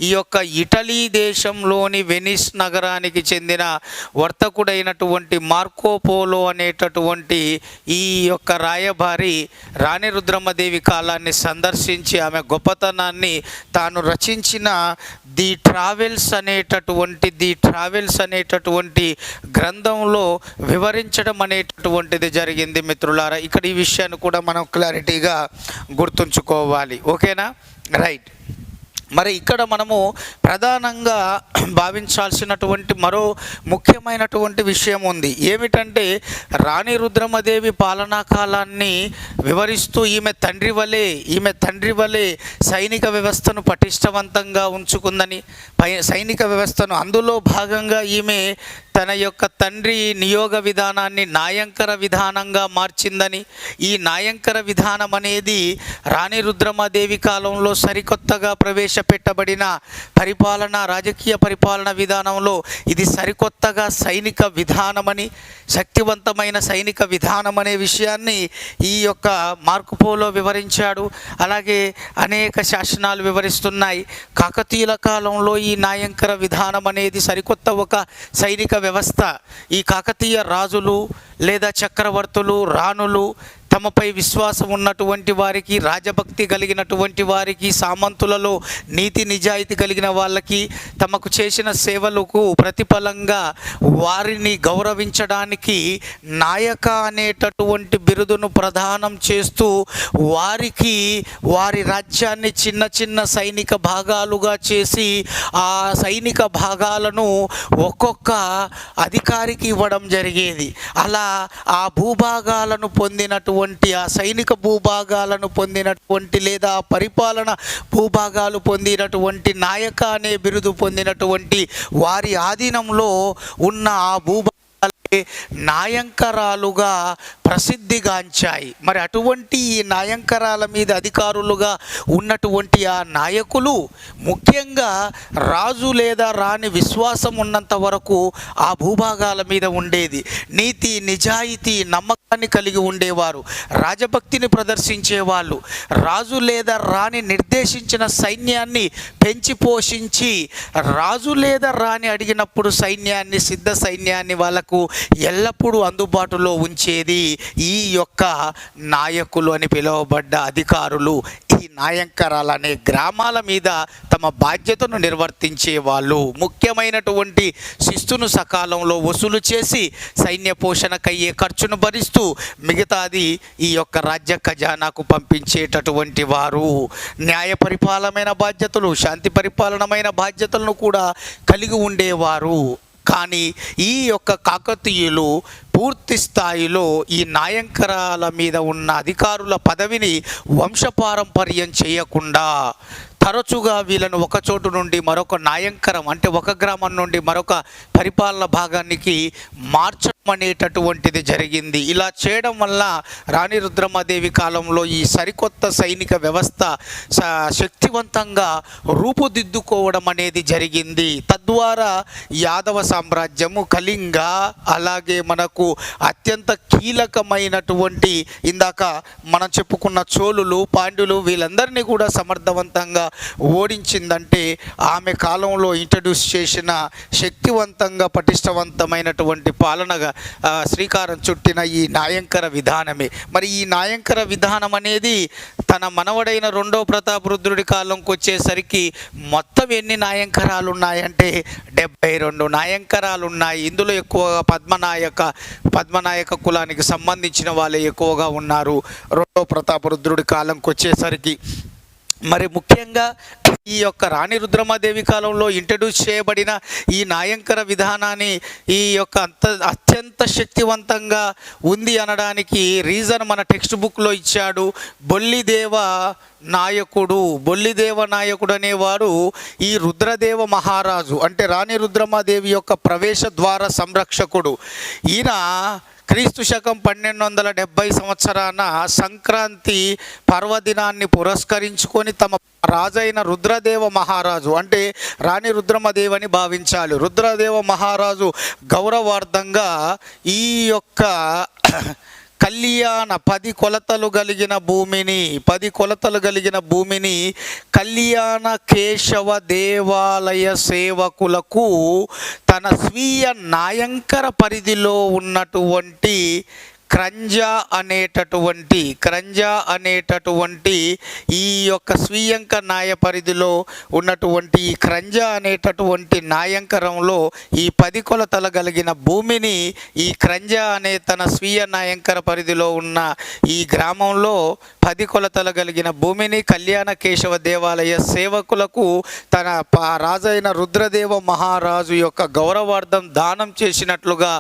ఈ యొక్క ఇటలీ దేశంలోని వెనిస్ నగరానికి చెందిన వర్తకుడైనటువంటి మార్కోపోలో అనేటటువంటి ఈ యొక్క రాయబారి రాణి రుద్రమాదేవి కాలాన్ని సందర్శించి ఆమె గొప్పతనాన్ని తాను రచించిన ది ట్రావెల్స్ అనేటటువంటి గ్రంథంలో వివరించడం అనేటటువంటిది జరిగింది. మిత్రులారా, ఇక్కడ ఈ విషయాన్ని కూడా మనం క్లారిటీగా గుర్తుంచుకోవాలి. ఓకేనా? రైట్. మరి ఇక్కడ మనము ప్రధానంగా భావించాల్సినటువంటి మరో ముఖ్యమైనటువంటి విషయం ఉంది. ఏమిటంటే రాణి రుద్రమాదేవి పాలనా కాలాన్ని వివరిస్తూ ఈమె తండ్రి వలె సైనిక వ్యవస్థను పటిష్టవంతంగా ఉంచుకుందని, సైనిక వ్యవస్థను అందులో భాగంగా ఈమె తన యొక్క తండ్రి నియోగ విధానాన్ని నాయంకర విధానంగా మార్చిందని, ఈ నాయంకర విధానం అనేది రాణి రుద్రమాదేవి కాలంలో సరికొత్తగా ప్రవేశపెట్టబడిన రాజకీయ పరిపాలన విధానంలో ఇది సరికొత్తగా సైనిక విధానమని, శక్తివంతమైన సైనిక విధానం అనే విషయాన్ని ఈ యొక్క మార్కోపోలో వివరించాడు. అలాగే అనేక శాసనాలు వివరిస్తున్నాయి. కాకతీయుల కాలంలో ఈ నాయంకర విధానం అనేది సరికొత్త ఒక సైనిక వ్యవస్థ. ఈ కాకతీయ రాజులు లేదా చక్రవర్తులు, రాణులు తమపై విశ్వాసం ఉన్నటువంటి వారికి, రాజభక్తి కలిగినటువంటి వారికి, సామంతులలో నీతి నిజాయితీ కలిగిన వాళ్ళకి తమకు చేసిన సేవలకు ప్రతిఫలంగా వారిని గౌరవించడానికి నాయక అనేటటువంటి బిరుదును ప్రదానం చేస్తూ వారికి వారి రాజ్యాన్ని చిన్న చిన్న సైనిక భాగాలుగా చేసి ఆ సైనిక భాగాలను ఒక్కొక్క అధికారికి ఇవ్వడం జరిగేది. అలా ఆ భూభాగాలను పొందినటువంటి, ఆ సైనిక భూభాగాలను పొందినటువంటి లేదా పరిపాలన భూభాగాలు పొందినటువంటి నాయక అనే బిరుదు పొందినటువంటి వారి ఆధీనంలో ఉన్న ఆ భూభాగాలే నాయంకరాలుగా ప్రసిద్ధిగాంచాయి. మరి అటువంటి ఈ నాయంకరాల మీద అధికారులుగా ఉన్నటువంటి ఆ నాయకులు ముఖ్యంగా రాజు లేదా రాణి విశ్వాసం ఉన్నంత వరకు ఆ భూభాగాల మీద ఉండేది. నీతి నిజాయితీ నమ్మకాన్ని కలిగి ఉండేవారు, రాజభక్తిని ప్రదర్శించేవాళ్ళు. రాజు లేదా రాణి నిర్దేశించిన సైన్యాన్ని పెంచి పోషించి, రాజు లేదా రాణి అడిగినప్పుడు సైన్యాన్ని, సిద్ధ సైన్యాన్ని వాళ్ళకు ఎల్లప్పుడూ అందుబాటులో ఉంచేది ఈ యొక్క నాయకులు అని పిలువబడ్డ అధికారులు. ఈ నాయంకరాలు అనే గ్రామాల మీద తమ బాధ్యతను నిర్వర్తించే వాళ్ళు. ముఖ్యమైనటువంటి శిస్తును సకాలంలో వసూలు చేసి సైన్య పోషణకయ్యే ఖర్చును భరిస్తూ మిగతాది ఈ యొక్క రాజ్య ఖజానాకు పంపించేటటువంటి వారు. న్యాయ పరిపాలనమైన బాధ్యతలు, శాంతి పరిపాలనమైన బాధ్యతలను కూడా కలిగి ఉండేవారు. కానీ ఈ యొక్క కాకతీయులు పూర్తి స్థాయిలో ఈ నాయంకరాల మీద ఉన్న అధికారుల పదవిని వంశపారంపర్యం చేయకుండా తరచుగా వీళ్ళను ఒక చోటు నుండి మరొక నాయంకరం అంటే ఒక గ్రామం నుండి మరొక పరిపాలన భాగానికి మార్చడం అనేటటువంటిది జరిగింది. ఇలా చేయడం వల్ల రాణి రుద్రమాదేవి కాలంలో ఈ సరికొత్త సైనిక వ్యవస్థ శక్తివంతంగా రూపుదిద్దుకోవడం అనేది జరిగింది. తద్వారా యాదవ సామ్రాజ్యము, కళింగ, అలాగే మనకు అత్యంత కీలకమైనటువంటి ఇందాక మనం చెప్పుకున్న చోళులు, పాండ్యులు వీళ్ళందరినీ కూడా సమర్థవంతంగా ఓడించిందంటే ఆమె కాలంలో ఇంట్రడ్యూస్ చేసిన శక్తివంతంగా పటిష్టవంతమైనటువంటి పాలనగా శ్రీకారం చుట్టిన ఈ నాయంకర విధానమే. మరి ఈ నాయంకర విధానం అనేది తన మనవడైన రెండో ప్రతాపరుద్రుడి కాలంకి వచ్చేసరికి మొత్తం ఎన్ని నాయంకరాలు ఉన్నాయంటే 72 నాయంకరాలు ఉన్నాయి. ఇందులో ఎక్కువగా పద్మనాయక కులానికి సంబంధించిన వాళ్ళే ఎక్కువగా ఉన్నారు రెండో ప్రతాపరుద్రుడి కాలంకి వచ్చేసరికి. మరి ముఖ్యంగా ఈ యొక్క రాణి రుద్రమాదేవి కాలంలో ఇంట్రడ్యూస్ చేయబడిన ఈ నాయంకర విధానాన్ని ఈ యొక్క అత్యంత శక్తివంతంగా ఉంది అనడానికి రీజన్ మన టెక్స్ట్ బుక్లో ఇచ్చాడు. బొల్లిదేవ నాయకుడు అనేవారు ఈ రుద్రదేవ మహారాజు అంటే రాణి రుద్రమాదేవి యొక్క ప్రవేశ ద్వార సంరక్షకుడు. ఈయన క్రీస్తు శకం 1270 సంవత్సరాన సంక్రాంతి పర్వదినాన్ని పురస్కరించుకొని తమ రాజైన రుద్రదేవ మహారాజు అంటే రాణి రుద్రమదేవని భావించాలి. రుద్రదేవ మహారాజు గౌరవార్థంగా ఈ యొక్క కళ్యాణ 10 కొలతలు కలిగిన భూమిని కళ్యాణ కేశవ దేవాలయ సేవకులకు తన స్వీయ నాయంకర పరిధిలో ఉన్నటువంటి క్రంజా అనేటటువంటి ఈ యొక్క స్వీయంక నాయ పరిధిలో ఉన్నటువంటి ఈ క్రంజా అనేటటువంటి నాయంకరంలో ఈ 10 కొలతలు కలిగిన భూమిని ఈ క్రంజా అనే తన స్వీయ నాయంకర పరిధిలో ఉన్న ఈ గ్రామంలో 10 కొలతలు కలిగిన భూమిని కళ్యాణ కేశవ దేవాలయ సేవకులకు తన రాజైన రుద్రదేవ మహారాజు యొక్క గౌరవార్థం దానం చేసినట్లుగా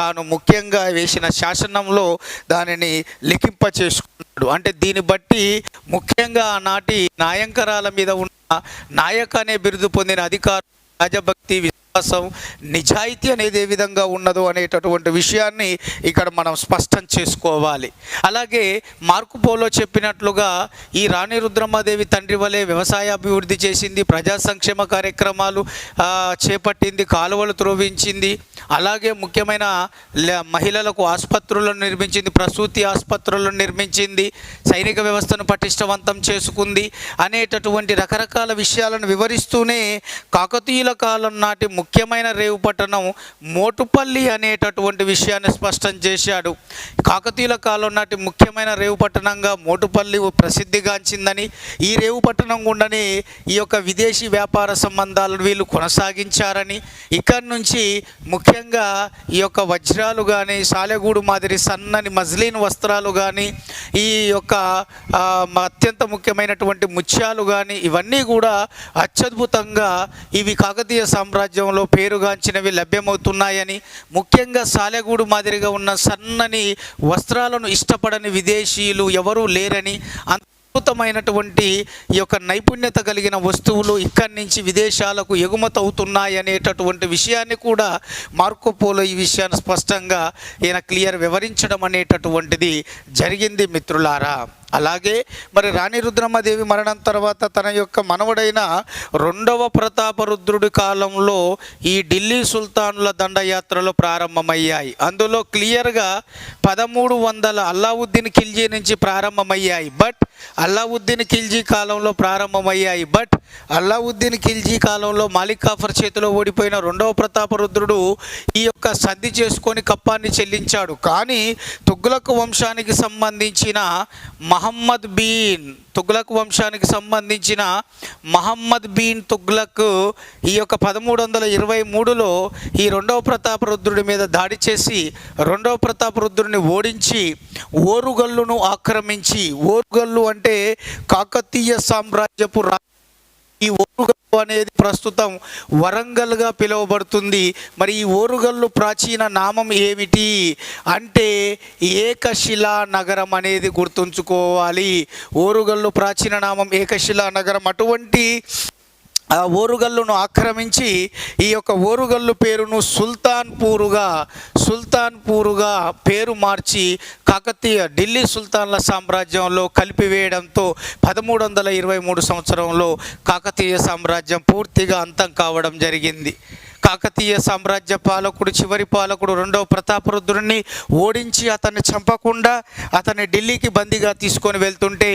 తాను ముఖ్యంగా వేసిన శాసనంలో దానిని లిఖింప చేసుకున్నాడు. అంటే దీన్ని బట్టి ముఖ్యంగా ఆనాటి నాయంకరాల మీద ఉన్న నాయక అనే బిరుదు పొందిన అధికారులు రాజభక్తి, విశ్వాసం, నిజాయితీ అనేది ఏ విధంగా ఉన్నదో అనేటటువంటి విషయాన్ని ఇక్కడ మనం స్పష్టం చేసుకోవాలి. అలాగే మార్కుపోలో చెప్పినట్లుగా ఈ రాణి రుద్రమాదేవి తండ్రి వలె వ్యవసాయ అభివృద్ధి చేసింది, ప్రజా సంక్షేమ కార్యక్రమాలు చేపట్టింది, కాలువలు త్రోవించింది, అలాగే ముఖ్యమైన మహిళలకు ఆసుపత్రులను నిర్మించింది, ప్రసూతి ఆసుపత్రులను నిర్మించింది, సైనిక వ్యవస్థను పటిష్టవంతం చేసుకుంది అనేటటువంటి రకరకాల విషయాలను వివరిస్తూనే కాకతీయుల కాలం నాటి ముఖ్యమైన రేవు పట్టణం మోటుపల్లి అనేటటువంటి విషయాన్ని స్పష్టం చేశాడు. కాకతీయుల కాలం నాటి ముఖ్యమైన రేవు పట్టణంగా మోటుపల్లి ప్రసిద్ధిగాంచిందని, ఈ రేవు పట్టణం గుండానే ఈ యొక్క విదేశీ వ్యాపార సంబంధాలను వీళ్ళు కొనసాగించారని, ఇక్కడి నుంచి ముఖ్యంగా ఈ యొక్క వజ్రాలు కానీ, సాలెగూడు మాదిరి సన్నని మజ్లిన్ వస్త్రాలు కానీ, ఈ యొక్క అత్యంత ముఖ్యమైనటువంటి ముత్యాలు కానీ ఇవన్నీ కూడా అత్యద్భుతంగా ఇవి కాకతీయ సామ్రాజ్యంలో పేరుగాంచినవి లభ్యమవుతున్నాయని, ముఖ్యంగా సాలెగూడు మాదిరిగా ఉన్న సన్నని వస్త్రాలను ఇష్టపడని విదేశీయులు ఎవరూ లేరని, అద్భుతమైనటువంటి ఈ యొక్క నైపుణ్యత కలిగిన వస్తువులు ఇక్కడి నుంచి విదేశాలకు ఎగుమతి అవుతున్నాయి అనేటటువంటి విషయాన్ని కూడా మార్కోపోలో ఈ విషయాన్ని స్పష్టంగా ఈయన క్లియర్ వివరించడం అనేటటువంటిది జరిగింది మిత్రులారా. అలాగే మరి రాణి రుద్రమాదేవి మరణం తర్వాత తన యొక్క మనవడైన రెండవ ప్రతాపరుద్రుడి కాలంలో ఈ ఢిల్లీ సుల్తానుల దండయాత్రలు ప్రారంభమయ్యాయి. అందులో క్లియర్గా 1300 అల్లావుద్దీన్ ఖిల్జీ నుంచి ప్రారంభమయ్యాయి. బట్ అల్లావుద్దీన్ ఖిల్జీ కాలంలో మాలిక్ కాఫర్ చేతిలో ఓడిపోయిన రెండవ ప్రతాపరుద్రుడు ఈ యొక్క సంధి చేసుకొని కప్పాన్ని చెల్లించాడు. కానీ తుగ్లక్ వంశానికి సంబంధించిన మహమ్మద్ బిన్ తుగ్లక్ ఈ యొక్క 1323లో ఈ రెండవ ప్రతాపరుద్రుడి మీద దాడి చేసి రెండవ ప్రతాపరుద్రుడిని ఓడించి ఓరుగల్లును ఆక్రమించి, ఓరుగల్లు అంటే కాకతీయ సామ్రాజ్యపు ఈ ఓరుగల్లు అనేది ప్రస్తుతం వరంగల్గా పిలువబడుతుంది. మరి ఈ ఓరుగల్లు ప్రాచీన నామం ఏమిటి అంటే ఏకశిలా నగరం అనేది గుర్తుంచుకోవాలి. ఓరుగల్లు ప్రాచీన నామం ఏకశిలా నగరం. అటువంటి ఆ ఓరుగల్లును ఆక్రమించి ఈ యొక్క ఓరుగల్లు పేరును సుల్తాన్పూరుగా పేరు మార్చి కాకతీయ ఢిల్లీ సుల్తాన్ల సామ్రాజ్యంలో కలిపివేయడంతో 1323 సంవత్సరంలో కాకతీయ సామ్రాజ్యం పూర్తిగా అంతం కావడం జరిగింది. కాకతీయ సామ్రాజ్య పాలకుడు చివరి పాలకుడు రెండవ ప్రతాపరుద్రుడిని ఓడించి అతన్ని చంపకుండా అతన్ని ఢిల్లీకి బందీగా తీసుకొని వెళ్తుంటే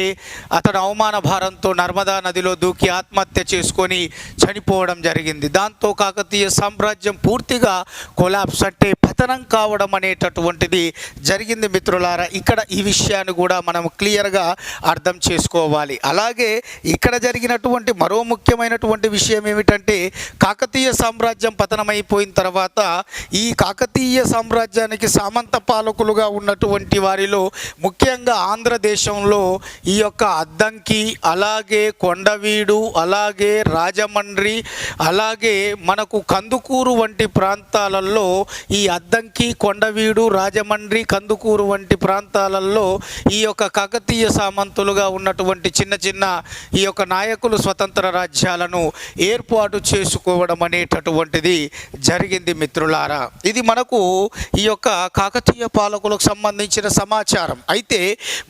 అతడు అవమాన భారంతో నర్మదా నదిలో దూకి ఆత్మహత్య చేసుకొని చనిపోవడం జరిగింది. దాంతో కాకతీయ సామ్రాజ్యం పూర్తిగా కొలాప్స్ అంటే పతనం కావడం అనేటటువంటిది జరిగింది. మిత్రులారా, ఇక్కడ ఈ విషయాన్ని కూడా మనం క్లియర్గా అర్థం చేసుకోవాలి. అలాగే ఇక్కడ జరిగినటువంటి మరో ముఖ్యమైనటువంటి విషయం ఏమిటంటే కాకతీయ సామ్రాజ్యం పతనమైపోయిన తర్వాత ఈ కాకతీయ సామ్రాజ్యానికి సామంత పాలకులుగా ఉన్నటువంటి వారిలో ముఖ్యంగా ఆంధ్రదేశంలో ఈ యొక్క అద్దంకి, అలాగే కొండవీడు, అలాగే రాజమండ్రి, అలాగే మనకు కందుకూరు వంటి ప్రాంతాలలో ఈ అద్దంకి, కొండవీడు, రాజమండ్రి, కందుకూరు వంటి ప్రాంతాలలో ఈ యొక్క కాకతీయ సామంతులుగా ఉన్నటువంటి చిన్న చిన్న ఈ యొక్క నాయకులు స్వతంత్ర రాజ్యాలను ఏర్పాటు చేసుకోవడం అనేటటువంటిది జరిగింది. మిత్రులారా, ఇది మనకు ఈ యొక్క కాకతీయ పాలకులకు సంబంధించిన సమాచారం. అయితే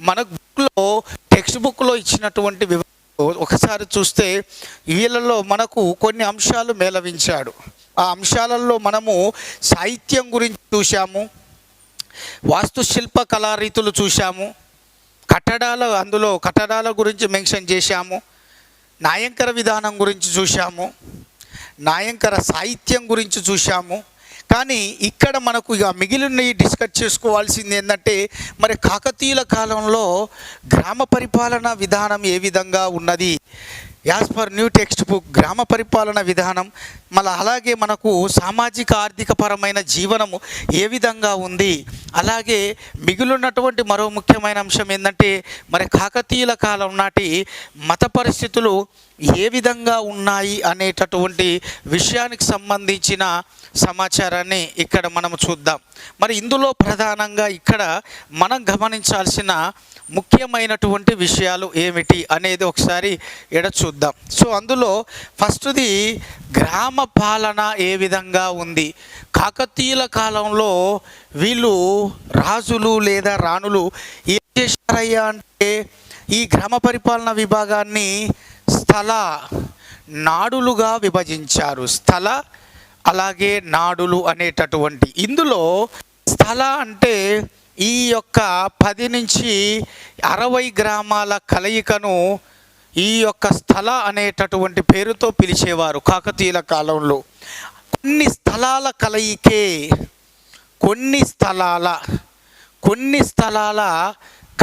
మన బుక్లో టెక్స్ట్ బుక్లో ఇచ్చినటువంటి వివరాలు ఒకసారి చూస్తే వీళ్ళలో మనకు కొన్ని అంశాలు మేళవించాడు. ఆ అంశాలలో మనము సాహిత్యం గురించి చూశాము, వాస్తుశిల్ప కళారీతులు చూశాము, అందులో కట్టడాల గురించి మెన్షన్ చేశాము, నాయంకర విధానం గురించి చూశాము, నాయంకర సాహిత్యం గురించి చూశాము. కానీ ఇక్కడ మనకు ఇక మిగిలిన డిస్కస్ చేసుకోవాల్సింది ఏంటంటే మరి కాకతీయుల కాలంలో గ్రామ పరిపాలన విధానం ఏ విధంగా ఉన్నది. As per new text book గ్రామ పరిపాలన విధానం, మళ్ళీ అలాగే మనకు సామాజిక ఆర్థిక పరమైన జీవనము ఏ విధంగా ఉంది. అలాగే మిగిలినటువంటి మరో ముఖ్యమైన అంశం ఏంటంటే మరి కాకతీయుల కాలం నాటి మత పరిస్థితులు ఏ విధంగా ఉన్నాయి అనేటటువంటి విషయానికి సంబంధించిన సమాచారాన్ని ఇక్కడ మనం చూద్దాం. మరి ఇందులో ప్రధానంగా ఇక్కడ మనం గమనించాల్సిన ముఖ్యమైనటువంటి విషయాలు ఏమిటి అనేది ఒకసారి ఎడ చూద్దాం. సో అందులో ఫస్ట్ది గ్రామ పాలన ఏ విధంగా ఉంది. కాకతీయుల కాలంలో వీళ్ళు రాజులు లేదా రాణులు ఏం చేశారయ్యా అంటే ఈ గ్రామ పరిపాలన విభాగాన్ని స్థల నాడులుగా విభజించారు. స్థల అలాగే నాడులు అనేటటువంటి ఇందులో స్థల అంటే ఈ యొక్క 10 నుంచి 60 గ్రామాల కలయికను ఈ యొక్క స్థల అనేటటువంటి పేరుతో పిలిచేవారు కాకతీయుల కాలంలో. కొన్ని స్థలాల కలయికే కొన్ని స్థలాల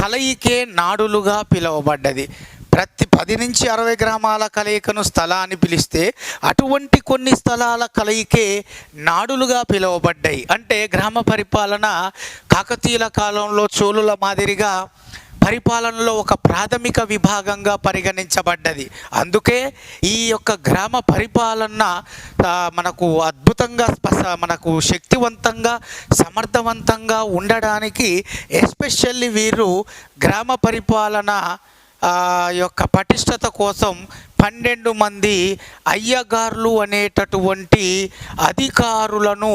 కలయికే నాడులుగా పిలువబడ్డది. ప్రతి 10 నుంచి 60 గ్రామాల కలయికను స్థల అని పిలిస్తే అటువంటి కొన్ని స్థలాల కలయికే నాడులుగా పిలువబడ్డాయి. అంటే గ్రామ పరిపాలన కాకతీయుల కాలంలో చోళుల మాదిరిగా పరిపాలనలో ఒక ప్రాథమిక విభాగంగా పరిగణించబడ్డది. అందుకే ఈ యొక్క గ్రామ పరిపాలన మనకు అద్భుతంగా మనకు శక్తివంతంగా సమర్థవంతంగా ఉండడానికి ఎస్పెషల్లీ వీరు గ్రామ పరిపాలన యొక్క పటిష్టత కోసం 12 మంది అయ్యగారులు అనేటటువంటి అధికారులను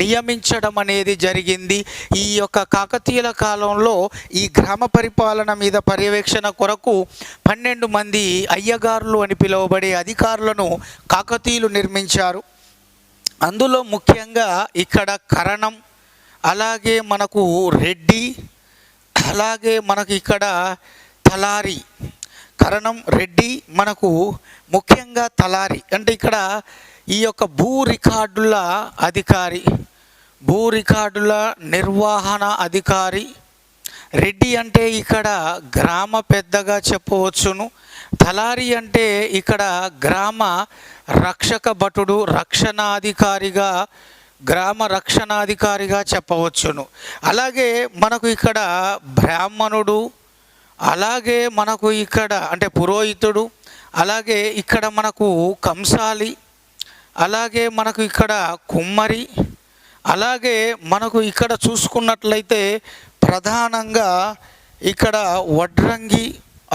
నియమించడం అనేది జరిగింది. ఈ యొక్క కాకతీయుల కాలంలో ఈ గ్రామ పరిపాలన మీద పర్యవేక్షణ కొరకు 12 మంది అయ్యగారులు అని పిలువబడే అధికారులను కాకతీయులు నిర్మించారు. అందులో ముఖ్యంగా ఇక్కడ కరణం, అలాగే మనకు రెడ్డి, అలాగే మనకు ఇక్కడ తలారి. కరణం, రెడ్డి, మనకు ముఖ్యంగా తలారి అంటే ఇక్కడ ఈ యొక్క భూ రికార్డుల అధికారి, భూ రికార్డుల నిర్వహణ అధికారి. రెడ్డి అంటే ఇక్కడ గ్రామ పెద్దగా చెప్పవచ్చును. తలారి అంటే ఇక్కడ గ్రామ రక్షక భటుడు, రక్షణాధికారిగా, గ్రామ రక్షణాధికారిగా చెప్పవచ్చును. అలాగే మనకు ఇక్కడ బ్రాహ్మణుడు, అలాగే మనకు ఇక్కడ అంటే పురోహితుడు, అలాగే ఇక్కడ మనకు కంసాలి, అలాగే మనకు ఇక్కడ కుమ్మరి, అలాగే మనకు ఇక్కడ చూసుకున్నట్లయితే ప్రధానంగా ఇక్కడ వడ్రంగి,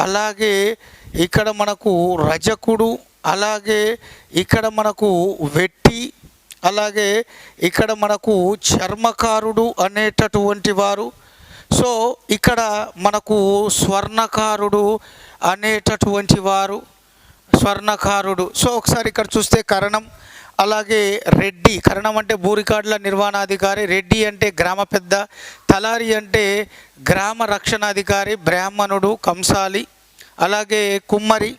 అలాగే ఇక్కడ మనకు రజకుడు, అలాగే ఇక్కడ మనకు వెట్టి, అలాగే ఇక్కడ మనకు చర్మకారుడు అనేటటువంటి వారు. సో ఇక్కడ మనకు స్వర్ణకారుడు అనేటటువంటి వారు, స్వర్ణకారుడు. సో ఒకసారి ఇక్కడ చూస్తే కరణం, అలాగే రెడ్డి, కరణం అంటే భూ రికార్డుల నిర్వహణాధికారి, రెడ్డి అంటే గ్రామ పెద్ద, తలారి అంటే గ్రామ రక్షణాధికారి, బ్రాహ్మణుడు, కంసాలి, అలాగే కుమ్మరి,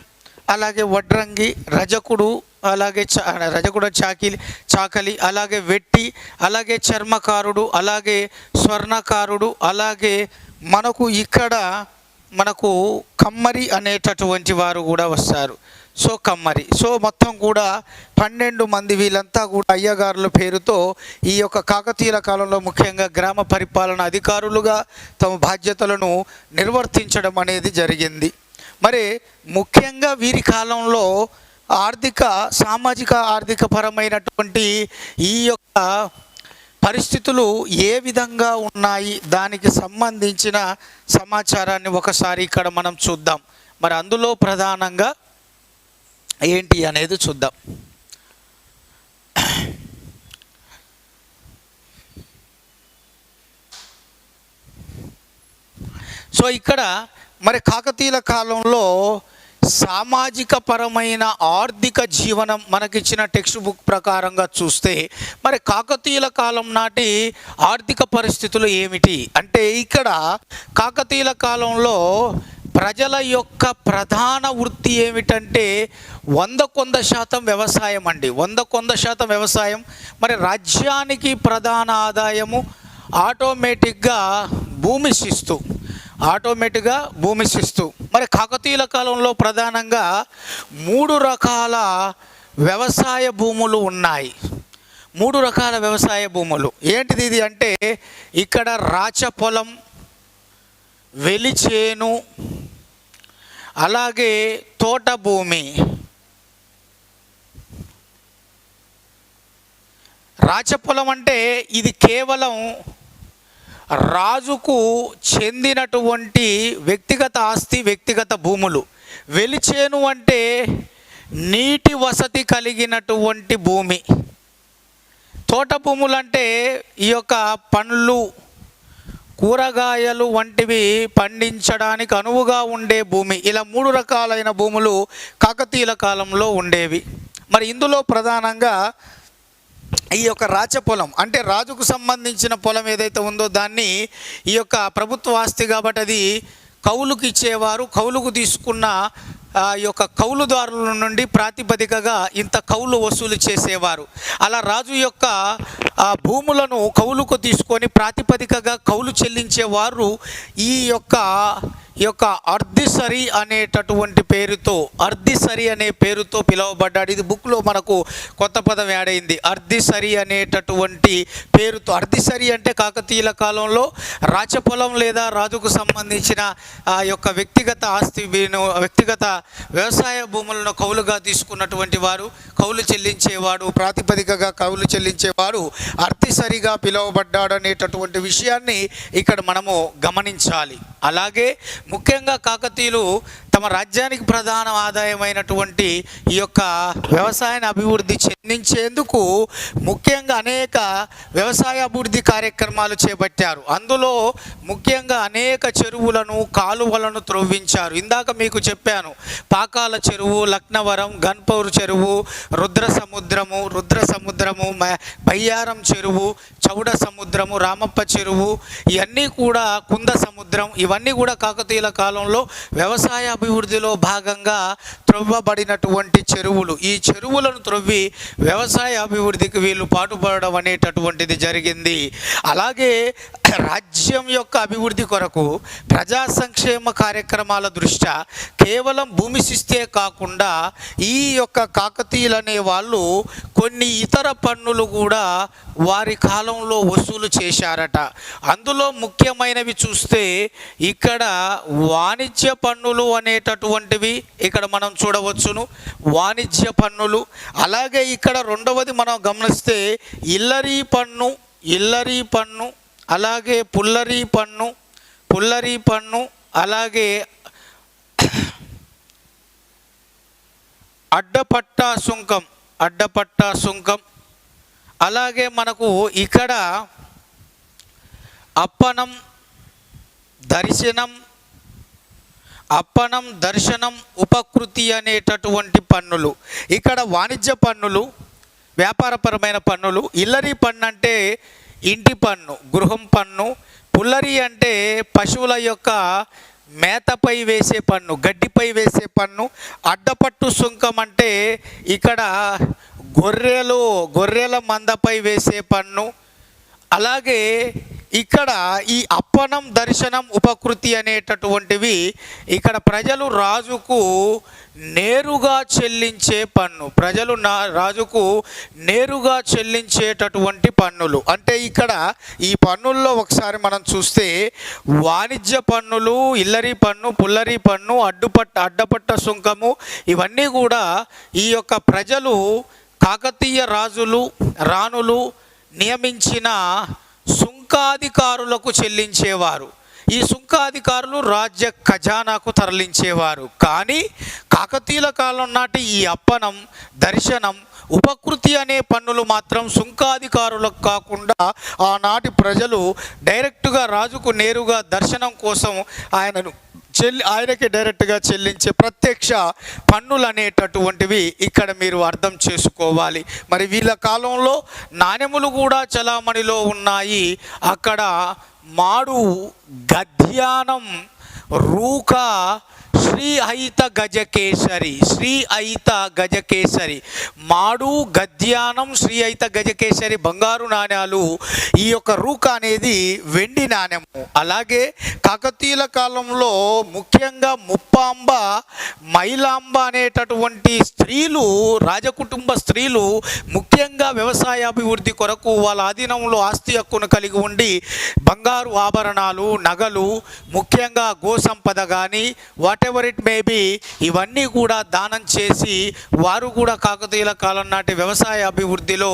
అలాగే వడ్రంగి, రజకుడు, అలాగే రజకుడు చాకలి, అలాగే వెట్టి, అలాగే చర్మకారుడు, అలాగే స్వర్ణకారుడు, అలాగే మనకు ఇక్కడ మనకు కమ్మరి అనేటటువంటి వారు కూడా వస్తారు. సో కమ్మరి. సో మొత్తం కూడా 12 మంది వీళ్ళంతా కూడా అయ్యగారుల పేరుతో ఈ యొక్క కాకతీయుల కాలంలో ముఖ్యంగా గ్రామ పరిపాలన అధికారులుగా తమ బాధ్యతలను నిర్వర్తించడం అనేది జరిగింది. మరి ముఖ్యంగా వీరి కాలంలో సామాజిక ఆర్థిక పరమైనటువంటి ఈ యొక్క పరిస్థితులు ఏ విధంగా ఉన్నాయి, దానికి సంబంధించిన సమాచారాన్ని ఒకసారి ఇక్కడ మనం చూద్దాం. మరి అందులో ప్రధానంగా ఏంటి అనేది చూద్దాం. సో ఇక్కడ మరి కాకతీయుల కాలంలో సామాజిక పరమైన ఆర్థిక జీవనం మనకిచ్చిన టెక్స్ట్ బుక్ ప్రకారంగా చూస్తే మరి కాకతీయుల కాలం నాటి ఆర్థిక పరిస్థితులు ఏమిటి అంటే, ఇక్కడ కాకతీయుల కాలంలో ప్రజల యొక్క ప్రధాన వృత్తి ఏమిటంటే 100% వ్యవసాయం అండి. 100% వ్యవసాయం. మరి రాజ్యానికి ప్రధాన ఆదాయము ఆటోమేటిక్గా భూమి శిస్తు. మరి కాకతీయుల కాలంలో ప్రధానంగా 3 రకాల వ్యవసాయ భూములు ఉన్నాయి. 3 రకాల వ్యవసాయ భూములు ఏంటిది ఇది అంటే, ఇక్కడ రాచ పొలం, వెలిచేను, అలాగే తోట భూమి. రాచపొలం అంటే ఇది కేవలం రాజుకు చెందినటువంటి వ్యక్తిగత ఆస్తి, వ్యక్తిగత భూములు. వెలిచేను అంటే నీటి వసతి కలిగినటువంటి భూమి. తోట భూములు అంటే ఈ యొక్క పండ్లు, కూరగాయలు వంటివి పండించడానికి అనువుగా ఉండే భూమి. ఇలా 3 రకాలైన భూములు కాకతీయుల కాలంలో ఉండేవి. మరి ఇందులో ప్రధానంగా ఈ యొక్క రాచపొలం అంటే రాజుకు సంబంధించిన పొలం ఏదైతే ఉందో దాన్ని ఈ యొక్క ప్రభుత్వ ఆస్తి కాబట్టి అది కౌలుకు ఇచ్చేవారు. కౌలుకు తీసుకున్న ఈ యొక్క కౌలుదారుల నుండి ప్రాతిపదికగా ఇంత కౌలు వసూలు చేసేవారు. అలా రాజు యొక్క భూములను కౌలుకు తీసుకొని ప్రాతిపదికగా కౌలు చెల్లించేవారు ఈ యొక్క అర్ధిసరి అనేటటువంటి పేరుతో, అర్ధిసరి అనే పేరుతో పిలువబడ్డాడు. ఇది బుక్లో మనకు కొత్త పదం యాడ్ అయింది, అర్ధిసరి అనేటటువంటి పేరుతో. అర్ధిసరి అంటే కాకతీయుల కాలంలో రాచపొలం లేదా రాజుకు సంబంధించిన ఆ యొక్క వ్యక్తిగత ఆస్తి, వ్యక్తిగత వ్యవసాయ భూములను కౌలుగా తీసుకున్నటువంటి వారు, కౌలు చెల్లించేవాడు, ప్రాతిపదికగా కౌలు చెల్లించేవాడు అర్ధిసరిగా పిలువబడ్డాడు అనేటటువంటి విషయాన్ని ఇక్కడ మనము గమనించాలి. అలాగే ముఖ్యంగా కాకతీయులు తమ రాజ్యానికి ప్రధాన ఆదాయమైనటువంటి ఈ యొక్క వ్యవసాయాన్ని అభివృద్ధి చెందించేందుకు ముఖ్యంగా అనేక వ్యవసాయ అభివృద్ధి కార్యక్రమాలు చేపట్టారు. అందులో ముఖ్యంగా అనేక చెరువులను, కాలువలను త్రవ్వించారు. ఇందాక మీకు చెప్పాను, పాకాల చెరువు, లక్నవరం, గన్పౌర్ చెరువు, రుద్ర సముద్రము, బయ్యారం చెరువు, చౌడ సముద్రము, రామప్ప చెరువు, ఇవన్నీ కూడా కుంద సముద్రం, ఇవన్నీ కూడా కాకతీయుల కాలంలో వ్యవసాయ అభివృద్ధిలో భాగంగా త్రవ్వబడినటువంటి చెరువులు. ఈ చెరువులను త్రవ్వి వ్యవసాయ అభివృద్ధికి వీళ్ళు పాటుపడడం అనేటటువంటిది జరిగింది. అలాగే రాజ్యం యొక్క అభివృద్ధి కొరకు ప్రజా సంక్షేమ కార్యక్రమాల దృష్ట్యా కేవలం భూమి శిస్తే కాకుండా ఈ యొక్క కాకతీయులు అనే వాళ్ళు కొన్ని ఇతర పన్నులు కూడా వారి కాలంలో వసూలు చేశారట. అందులో ముఖ్యమైనవి చూస్తే ఇక్కడ వాణిజ్య పన్నులు అనేటటువంటివి ఇక్కడ మనం చూడవచ్చును, వాణిజ్య పన్నులు. అలాగే ఇక్కడ రెండవది మనం గమనిస్తే ఇల్లరీ పన్ను, అలాగే పుల్లరీ పన్ను, అలాగే అడ్డపట్టా సుంకం, అలాగే మనకు ఇక్కడ అప్పనం దర్శనం ఉపకృతి అనేటటువంటి పన్నులు. ఇక్కడ వాణిజ్య పన్నులు, వ్యాపారపరమైన పన్నులు. ఇల్లరీ పన్ను అంటే ఇంటి పన్ను, గృహం పన్ను. పుల్లరీ అంటే పశువుల యొక్క మేతపై వేసే పన్ను, గడ్డిపై వేసే పన్ను. అడ్డపట్టు సుంకం అంటే ఇక్కడ గొర్రెల మందపై వేసే పన్ను. అలాగే ఇక్కడ ఈ అప్పనం దర్శనం ఉపకృతి అనేటటువంటివి ఇక్కడ ప్రజలు రాజుకు నేరుగా చెల్లించే పన్ను, రాజుకు నేరుగా చెల్లించేటటువంటి పన్నులు. అంటే ఇక్కడ ఈ పన్నుల్లో ఒకసారి మనం చూస్తే వాణిజ్య పన్నులు, ఇల్లరీ పన్ను, పుల్లరీ పన్ను, అడ్డపట్ట సుంకము, ఇవన్నీ కూడా ఈ యొక్క ప్రజలు కాకతీయ రాణులు నియమించిన సుంకాధికారులకు చెల్లించేవారు. ఈ సుంకాధికారులు రాజ్య ఖజానాకు తరలించేవారు. కానీ కాకతీయుల కాలం నాటి ఈ అప్పనం, దర్శనం, ఉపకృతి అనే పన్నులు మాత్రం సుంకాధికారులకు కాకుండా ఆనాటి ప్రజలు డైరెక్టుగా రాజుకు నేరుగా దర్శనం కోసం ఆయనకి డైరెక్ట్గా చెల్లించే ప్రత్యక్ష పన్నులు అనేటటువంటివి ఇక్కడ మీరు అర్థం చేసుకోవాలి. మరి వీళ్ళ కాలంలో నాణెములు కూడా చలామణిలో ఉన్నాయి. అక్కడ మాడు, గద్యానం, రూక, శ్రీ అయిత గజకేసరి, మాడు, గద్యానం, శ్రీ అయిత గజకేసరి బంగారు నాణ్యాలు. ఈ యొక్క రూక అనేది వెండి నాణ్యము. అలాగే కాకతీయుల కాలంలో ముఖ్యంగా ముప్పాంబ, మైలాంబ అనేటటువంటి స్త్రీలు, రాజకుటుంబ స్త్రీలు ముఖ్యంగా వ్యవసాయాభివృద్ధి కొరకు వాళ్ళ ఆధీనంలో ఆస్తి హక్కును కలిగి ఉండి బంగారు ఆభరణాలు, నగలు, ముఖ్యంగా గోసంపద కానీ what ever it may be, ఇవన్నీ కూడా దానం చేసి వారు కూడా కాకతీయుల కాలం నాటి వ్యవసాయ అభివృద్ధిలో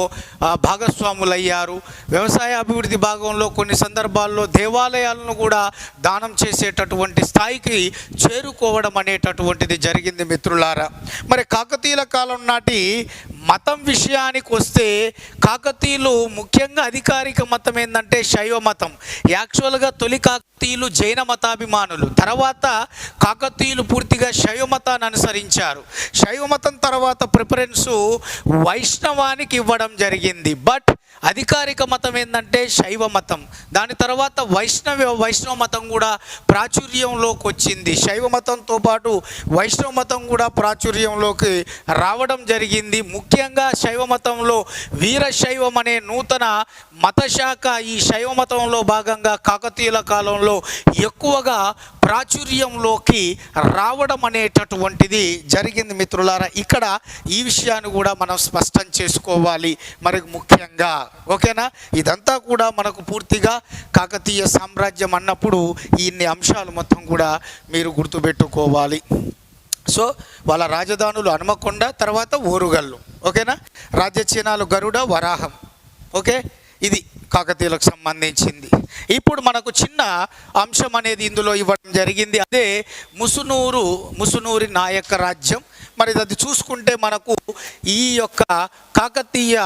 భాగస్వాములయ్యారు. వ్యవసాయ అభివృద్ధి భాగంలో కొన్ని సందర్భాల్లో దేవాలయాలను కూడా దానం చేసేటటువంటి స్థాయికి చేరుకోవడం అనేటటువంటిది జరిగింది మిత్రులారా. మరి కాకతీయుల కాలం నాటి మతం విషయానికి వస్తే కాకతీయులు ముఖ్యంగా అధికారిక మతం ఏంటంటే శైవ మతం. యాక్చువల్గా తొలి కాకతీయులు జైన మతాభిమానులు, తర్వాత కాకతీయులు పూర్తిగా శైవ మతాన్ని అనుసరించారు. శైవ మతం తర్వాత ప్రిఫరెన్సు వైష్ణవానికి ఇవ్వడం జరిగింది. బట్ అధికారిక మతం ఏంటంటే శైవ మతం. దాని తర్వాత వైష్ణవ మతం కూడా ప్రాచుర్యంలోకి వచ్చింది. శైవ మతంతో పాటు వైష్ణవ మతం కూడా ప్రాచుర్యంలోకి రావడం జరిగింది. ముఖ్యంగా శైవ మతంలో వీరశైవం అనే నూతన మతశాఖ ఈ శైవ మతంలో భాగంగా కాకతీయుల కాలంలో ఎక్కువగా ప్రాచుర్యంలోకి రావడం అనేటటువంటిది జరిగింది మిత్రులారా. ఇక్కడ ఈ విషయాన్ని కూడా మనం స్పష్టం చేసుకోవాలి మరి ముఖ్యంగా. ఓకేనా? ఇదంతా కూడా మనకు పూర్తిగా కాకతీయ సామ్రాజ్యం అన్నప్పుడు ఇన్ని అంశాలు మొత్తం కూడా మీరు గుర్తుపెట్టుకోవాలి. సో వాళ్ళ రాజధానులు హనుమకొండ, తర్వాత ఓరుగల్లు. ఓకేనా? రాజ్య చిహ్నాలు గరుడ, వరాహం. ఓకే, ఇది కాకతీయులకు సంబంధించింది. ఇప్పుడు మనకు చిన్న అంశం అనేది ఇందులో ఇవ్వడం జరిగింది. అదే ముసునూరి నాయక రాజ్యం. మరి అది చూసుకుంటే మనకు ఈ యొక్క కాకతీయ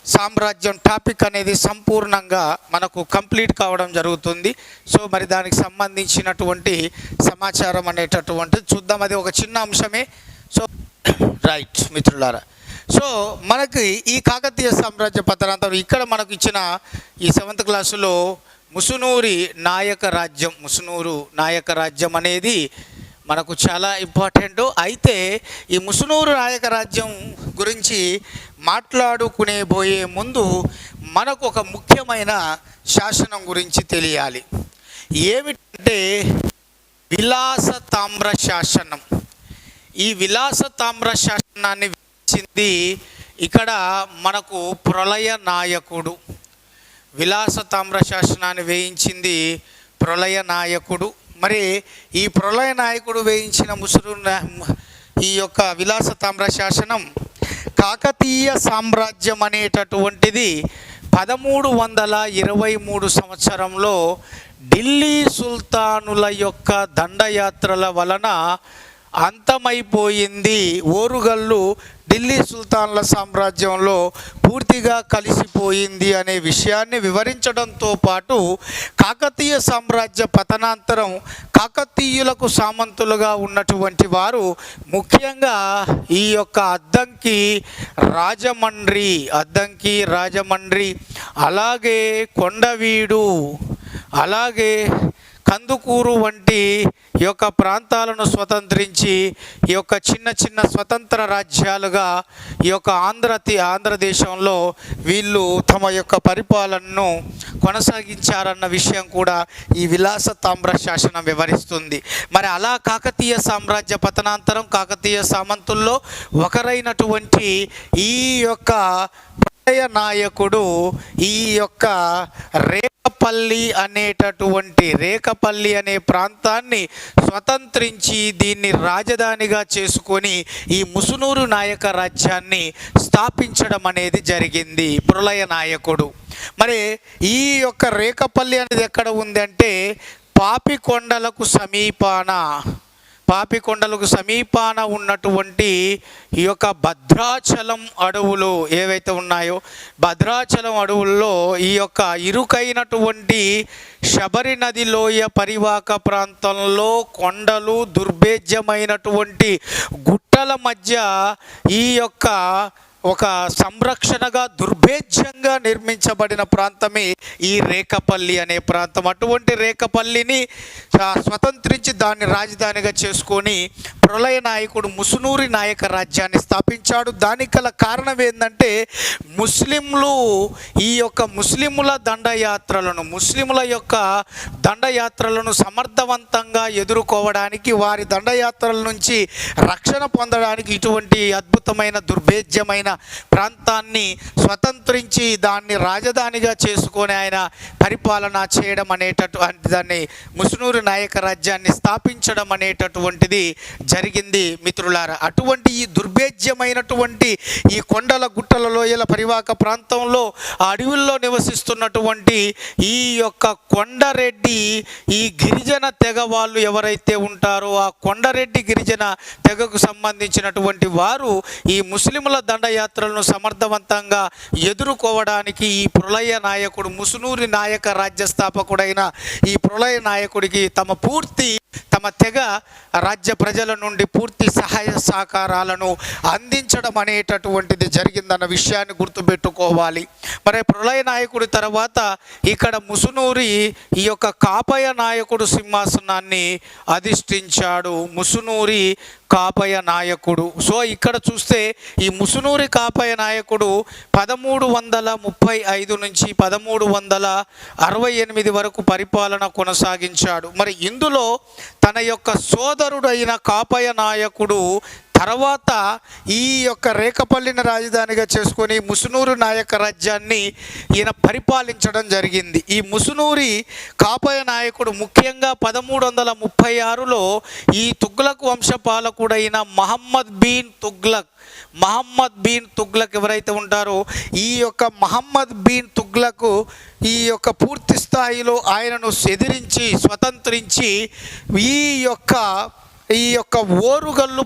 సామ్రాజ్యం టాపిక్ అనేది సంపూర్ణంగా మనకు కంప్లీట్ కావడం జరుగుతుంది. సో మరి దానికి సంబంధించినటువంటి సమాచారం అనేటటువంటిది చూద్దాం. అది ఒక చిన్న అంశమే. సో రైట్ మిత్రులారా, సో మనకి ఈ కాకతీయ సామ్రాజ్య పతనాంతం ఇక్కడ మనకు ఇచ్చిన ఈ 7th క్లాసులో ముసునూరు నాయక రాజ్యం అనేది మనకు చాలా ఇంపార్టెంట్. అయితే ఈ ముసునూరు నాయక రాజ్యం గురించి మాట్లాడుకునే ముందు మనకు ఒక ముఖ్యమైన శాసనం గురించి తెలియాలి. ఏమిటంటే విలాస తామ్ర శాసనం. ఈ విలాస తామ్ర శాసనాన్ని వేయించింది ఇక్కడ మనకు ప్రళయ నాయకుడు. విలాస తామ్ర శాసనాన్ని వేయించింది ప్రళయ నాయకుడు. మరి ఈ ప్రళయ నాయకుడు వేయించిన ఈ యొక్క విలాస తామ్ర శాసనం కాకతీయ సామ్రాజ్యం అనేటటువంటిది 1323 సంవత్సరంలో ఢిల్లీ సుల్తానుల యొక్క దండయాత్రల వలన అంతమైపోయింది. ఓరుగల్లు ఢిల్లీ సుల్తాన్ల సామ్రాజ్యంలో పూర్తిగా కలిసిపోయింది అనే విషయాన్ని వివరించడంతో పాటు కాకతీయ సామ్రాజ్య పతనాంతరం కాకతీయులకు సామంతులుగా ఉన్నటువంటి వారు ముఖ్యంగా ఈ యొక్క అద్దంకి రాజమండ్రి అలాగే కొండవీడు అలాగే కందుకూరు వంటి ఈ యొక్క ప్రాంతాలను స్వతంత్రించి ఈ యొక్క చిన్న చిన్న స్వతంత్ర రాజ్యాలుగా ఈ యొక్క ఆంధ్రదేశంలో వీళ్ళు తమ యొక్క పరిపాలనను కొనసాగించారన్న విషయం కూడా ఈ విలాస తామ్ర శాసనం వివరిస్తుంది. మరి అలా కాకతీయ సామ్రాజ్య పతనాంతరం కాకతీయ సామంతుల్లో ఒకరైనటువంటి ఈ యొక్క నాయకుడు ఈ యొక్క రేకపల్లి అనే ప్రాంతాన్ని స్వతంత్రించి దీన్ని రాజధానిగా చేసుకొని ఈ ముసునూరు నాయక రాజ్యాన్ని స్థాపించడం అనేది జరిగింది ప్రళయ నాయకుడు. మరి ఈ యొక్క రేకపల్లి అనేది ఎక్కడ ఉంది అంటే పాపికొండలకు సమీపాన ఉన్నటువంటి ఈ యొక్క భద్రాచలం అడవులు ఏవైతే ఉన్నాయో భద్రాచలం అడవుల్లో ఈ యొక్క ఇరుకైనటువంటి శబరి నది లోయ పరివాహక ప్రాంతంలో కొండలు దుర్భేద్యమైనటువంటి గుట్టల మధ్య ఈ యొక్క ఒక సంరక్షణగా దుర్భేద్యంగా నిర్మించబడిన ప్రాంతమే ఈ రేకపల్లి అనే ప్రాంతం. అటువంటి రేకపల్లిని స్వతంత్రించి దాన్ని రాజధానిగా చేసుకొని ప్రళయ నాయకుడు ముసునూరి నాయక రాజ్యాన్ని స్థాపించాడు. దానికి గల కారణం ఏంటంటే ముస్లిముల దండయాత్రలను సమర్థవంతంగా ఎదుర్కోవడానికి వారి దండయాత్రల నుంచి రక్షణ పొందడానికి ఇటువంటి అద్భుతమైన దుర్భేద్యమైన ప్రాంతాన్ని స్వతంత్రించి దాన్ని రాజధానిగా చేసుకొని ఆయన పరిపాలన చేయడం అనేటటువంటి దాన్ని ముసునూరు నాయక రాజ్యాన్ని స్థాపించడం అనేటటువంటిది జరిగింది మిత్రులారా. అటువంటి ఈ దుర్భేద్యమైనటువంటి ఈ కొండల గుట్టల లోయల పరివాహక ప్రాంతంలో ఆ అడవుల్లో నివసిస్తున్నటువంటి ఈ యొక్క కొండరెడ్డి ఈ గిరిజన తెగ వాళ్ళు ఎవరైతే ఉంటారో ఆ కొండరెడ్డి గిరిజన తెగకు సంబంధించినటువంటి వారు ఈ ముస్లింల దండయాత్రలను సమర్థవంతంగా ఎదుర్కోవడానికి ఈ ప్రళయ నాయకుడు ముసునూరి నాయక రాజ్య స్థాపకుడైన ఈ ప్రళయ నాయకుడికి తమ తెగ రాజ్య ప్రజల నుండి పూర్తి సహాయ సహకారాలను అందించడం అనేటటువంటిది జరిగిందన్న విషయాన్ని గుర్తుపెట్టుకోవాలి. మరి ప్రళయ నాయకుడి తర్వాత ఇక్కడ ముసునూరి ఈ యొక్క కాపయ నాయకుడు సింహాసనాన్ని అధిష్ఠించాడు. ముసునూరి కాపయ నాయకుడు. సో ఇక్కడ చూస్తే ఈ ముసునూరి కాపయ నాయకుడు 1335 నుంచి 1368 వరకు పరిపాలన కొనసాగించాడు. మరి ఇందులో తన యొక్క సోదరుడైన కాపయ నాయకుడు తర్వాత ఈ యొక్క రేకపల్లిని రాజధానిగా చేసుకొని ముసునూరు నాయక రాజ్యాన్ని ఈయన పరిపాలించడం జరిగింది. ఈ ముసునూరి కాపయ నాయకుడు ముఖ్యంగా 1336లో ఈ తుగ్లక్ వంశపాలకుడైన మహమ్మద్ బిన్ తుగ్లక్ ఎవరైతే ఉంటారో ఈ యొక్క మహమ్మద్ బిన్ తుగ్లక్ ఈ యొక్క పూర్తి స్థాయిలో ఆయనను ఎదిరించి స్వతంత్రించి ఈ యొక్క ఓరుగల్లు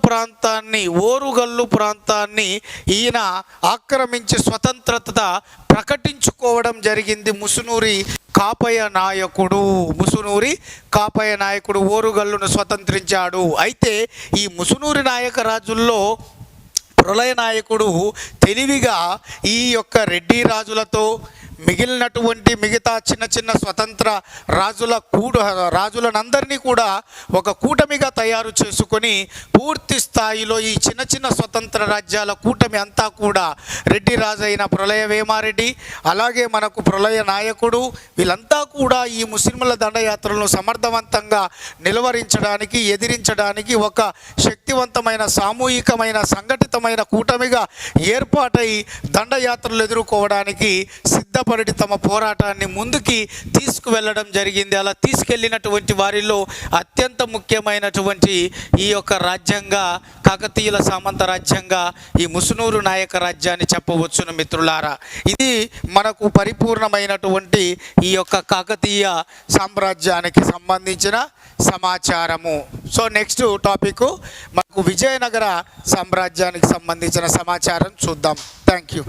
ప్రాంతాన్ని ఈయన ఆక్రమించి స్వతంత్రత ప్రకటించుకోవడం జరిగింది. ముసునూరి కాపయ నాయకుడు ఓరుగల్లును స్వతంత్రించాడు. అయితే ఈ ముసునూరి నాయక రాజుల్లో ప్రళయ నాయకుడు తెలివిగా ఈ యొక్క రెడ్డి రాజులతో మిగతా చిన్న చిన్న స్వతంత్ర రాజులనందరినీ కూడా ఒక కూటమిగా తయారు చేసుకొని పూర్తి స్థాయిలో ఈ చిన్న చిన్న స్వతంత్ర రాజ్యాల కూటమి అంతా కూడా రెడ్డి రాజు అయిన ప్రళయ వేమారెడ్డి అలాగే మనకు ప్రళయ నాయకుడు వీళ్ళంతా కూడా ఈ ముస్లింల దండయాత్రలను సమర్థవంతంగా నిలువరించడానికి ఎదిరించడానికి ఒక శక్తివంతమైన సామూహికమైన సంఘటితమైన కూటమిగా ఏర్పాటై దండయాత్రలు ఎదుర్కోవడానికి సిద్ధపడి తమ పోరాటాన్ని ముందుకి తీసుకువెళ్ళడం జరిగింది. అలా తీసుకెళ్ళినటువంటి వారిలో అత్యంత ముఖ్యమైనటువంటి ఈ యొక్క రాజ్యంగా కాకతీయుల సామంత రాజ్యంగా ఈ ముసునూరు నాయక రాజ్యాన్ని చెప్పవచ్చును మిత్రులారా. ఇది మనకు పరిపూర్ణమైనటువంటి ఈ యొక్క కాకతీయ సామ్రాజ్యానికి సంబంధించిన సమాచారము. సో నెక్స్ట్ టాపిక్ మనకు విజయనగర సామ్రాజ్యానికి సంబంధించిన సమాచారం చూద్దాం. Thank you.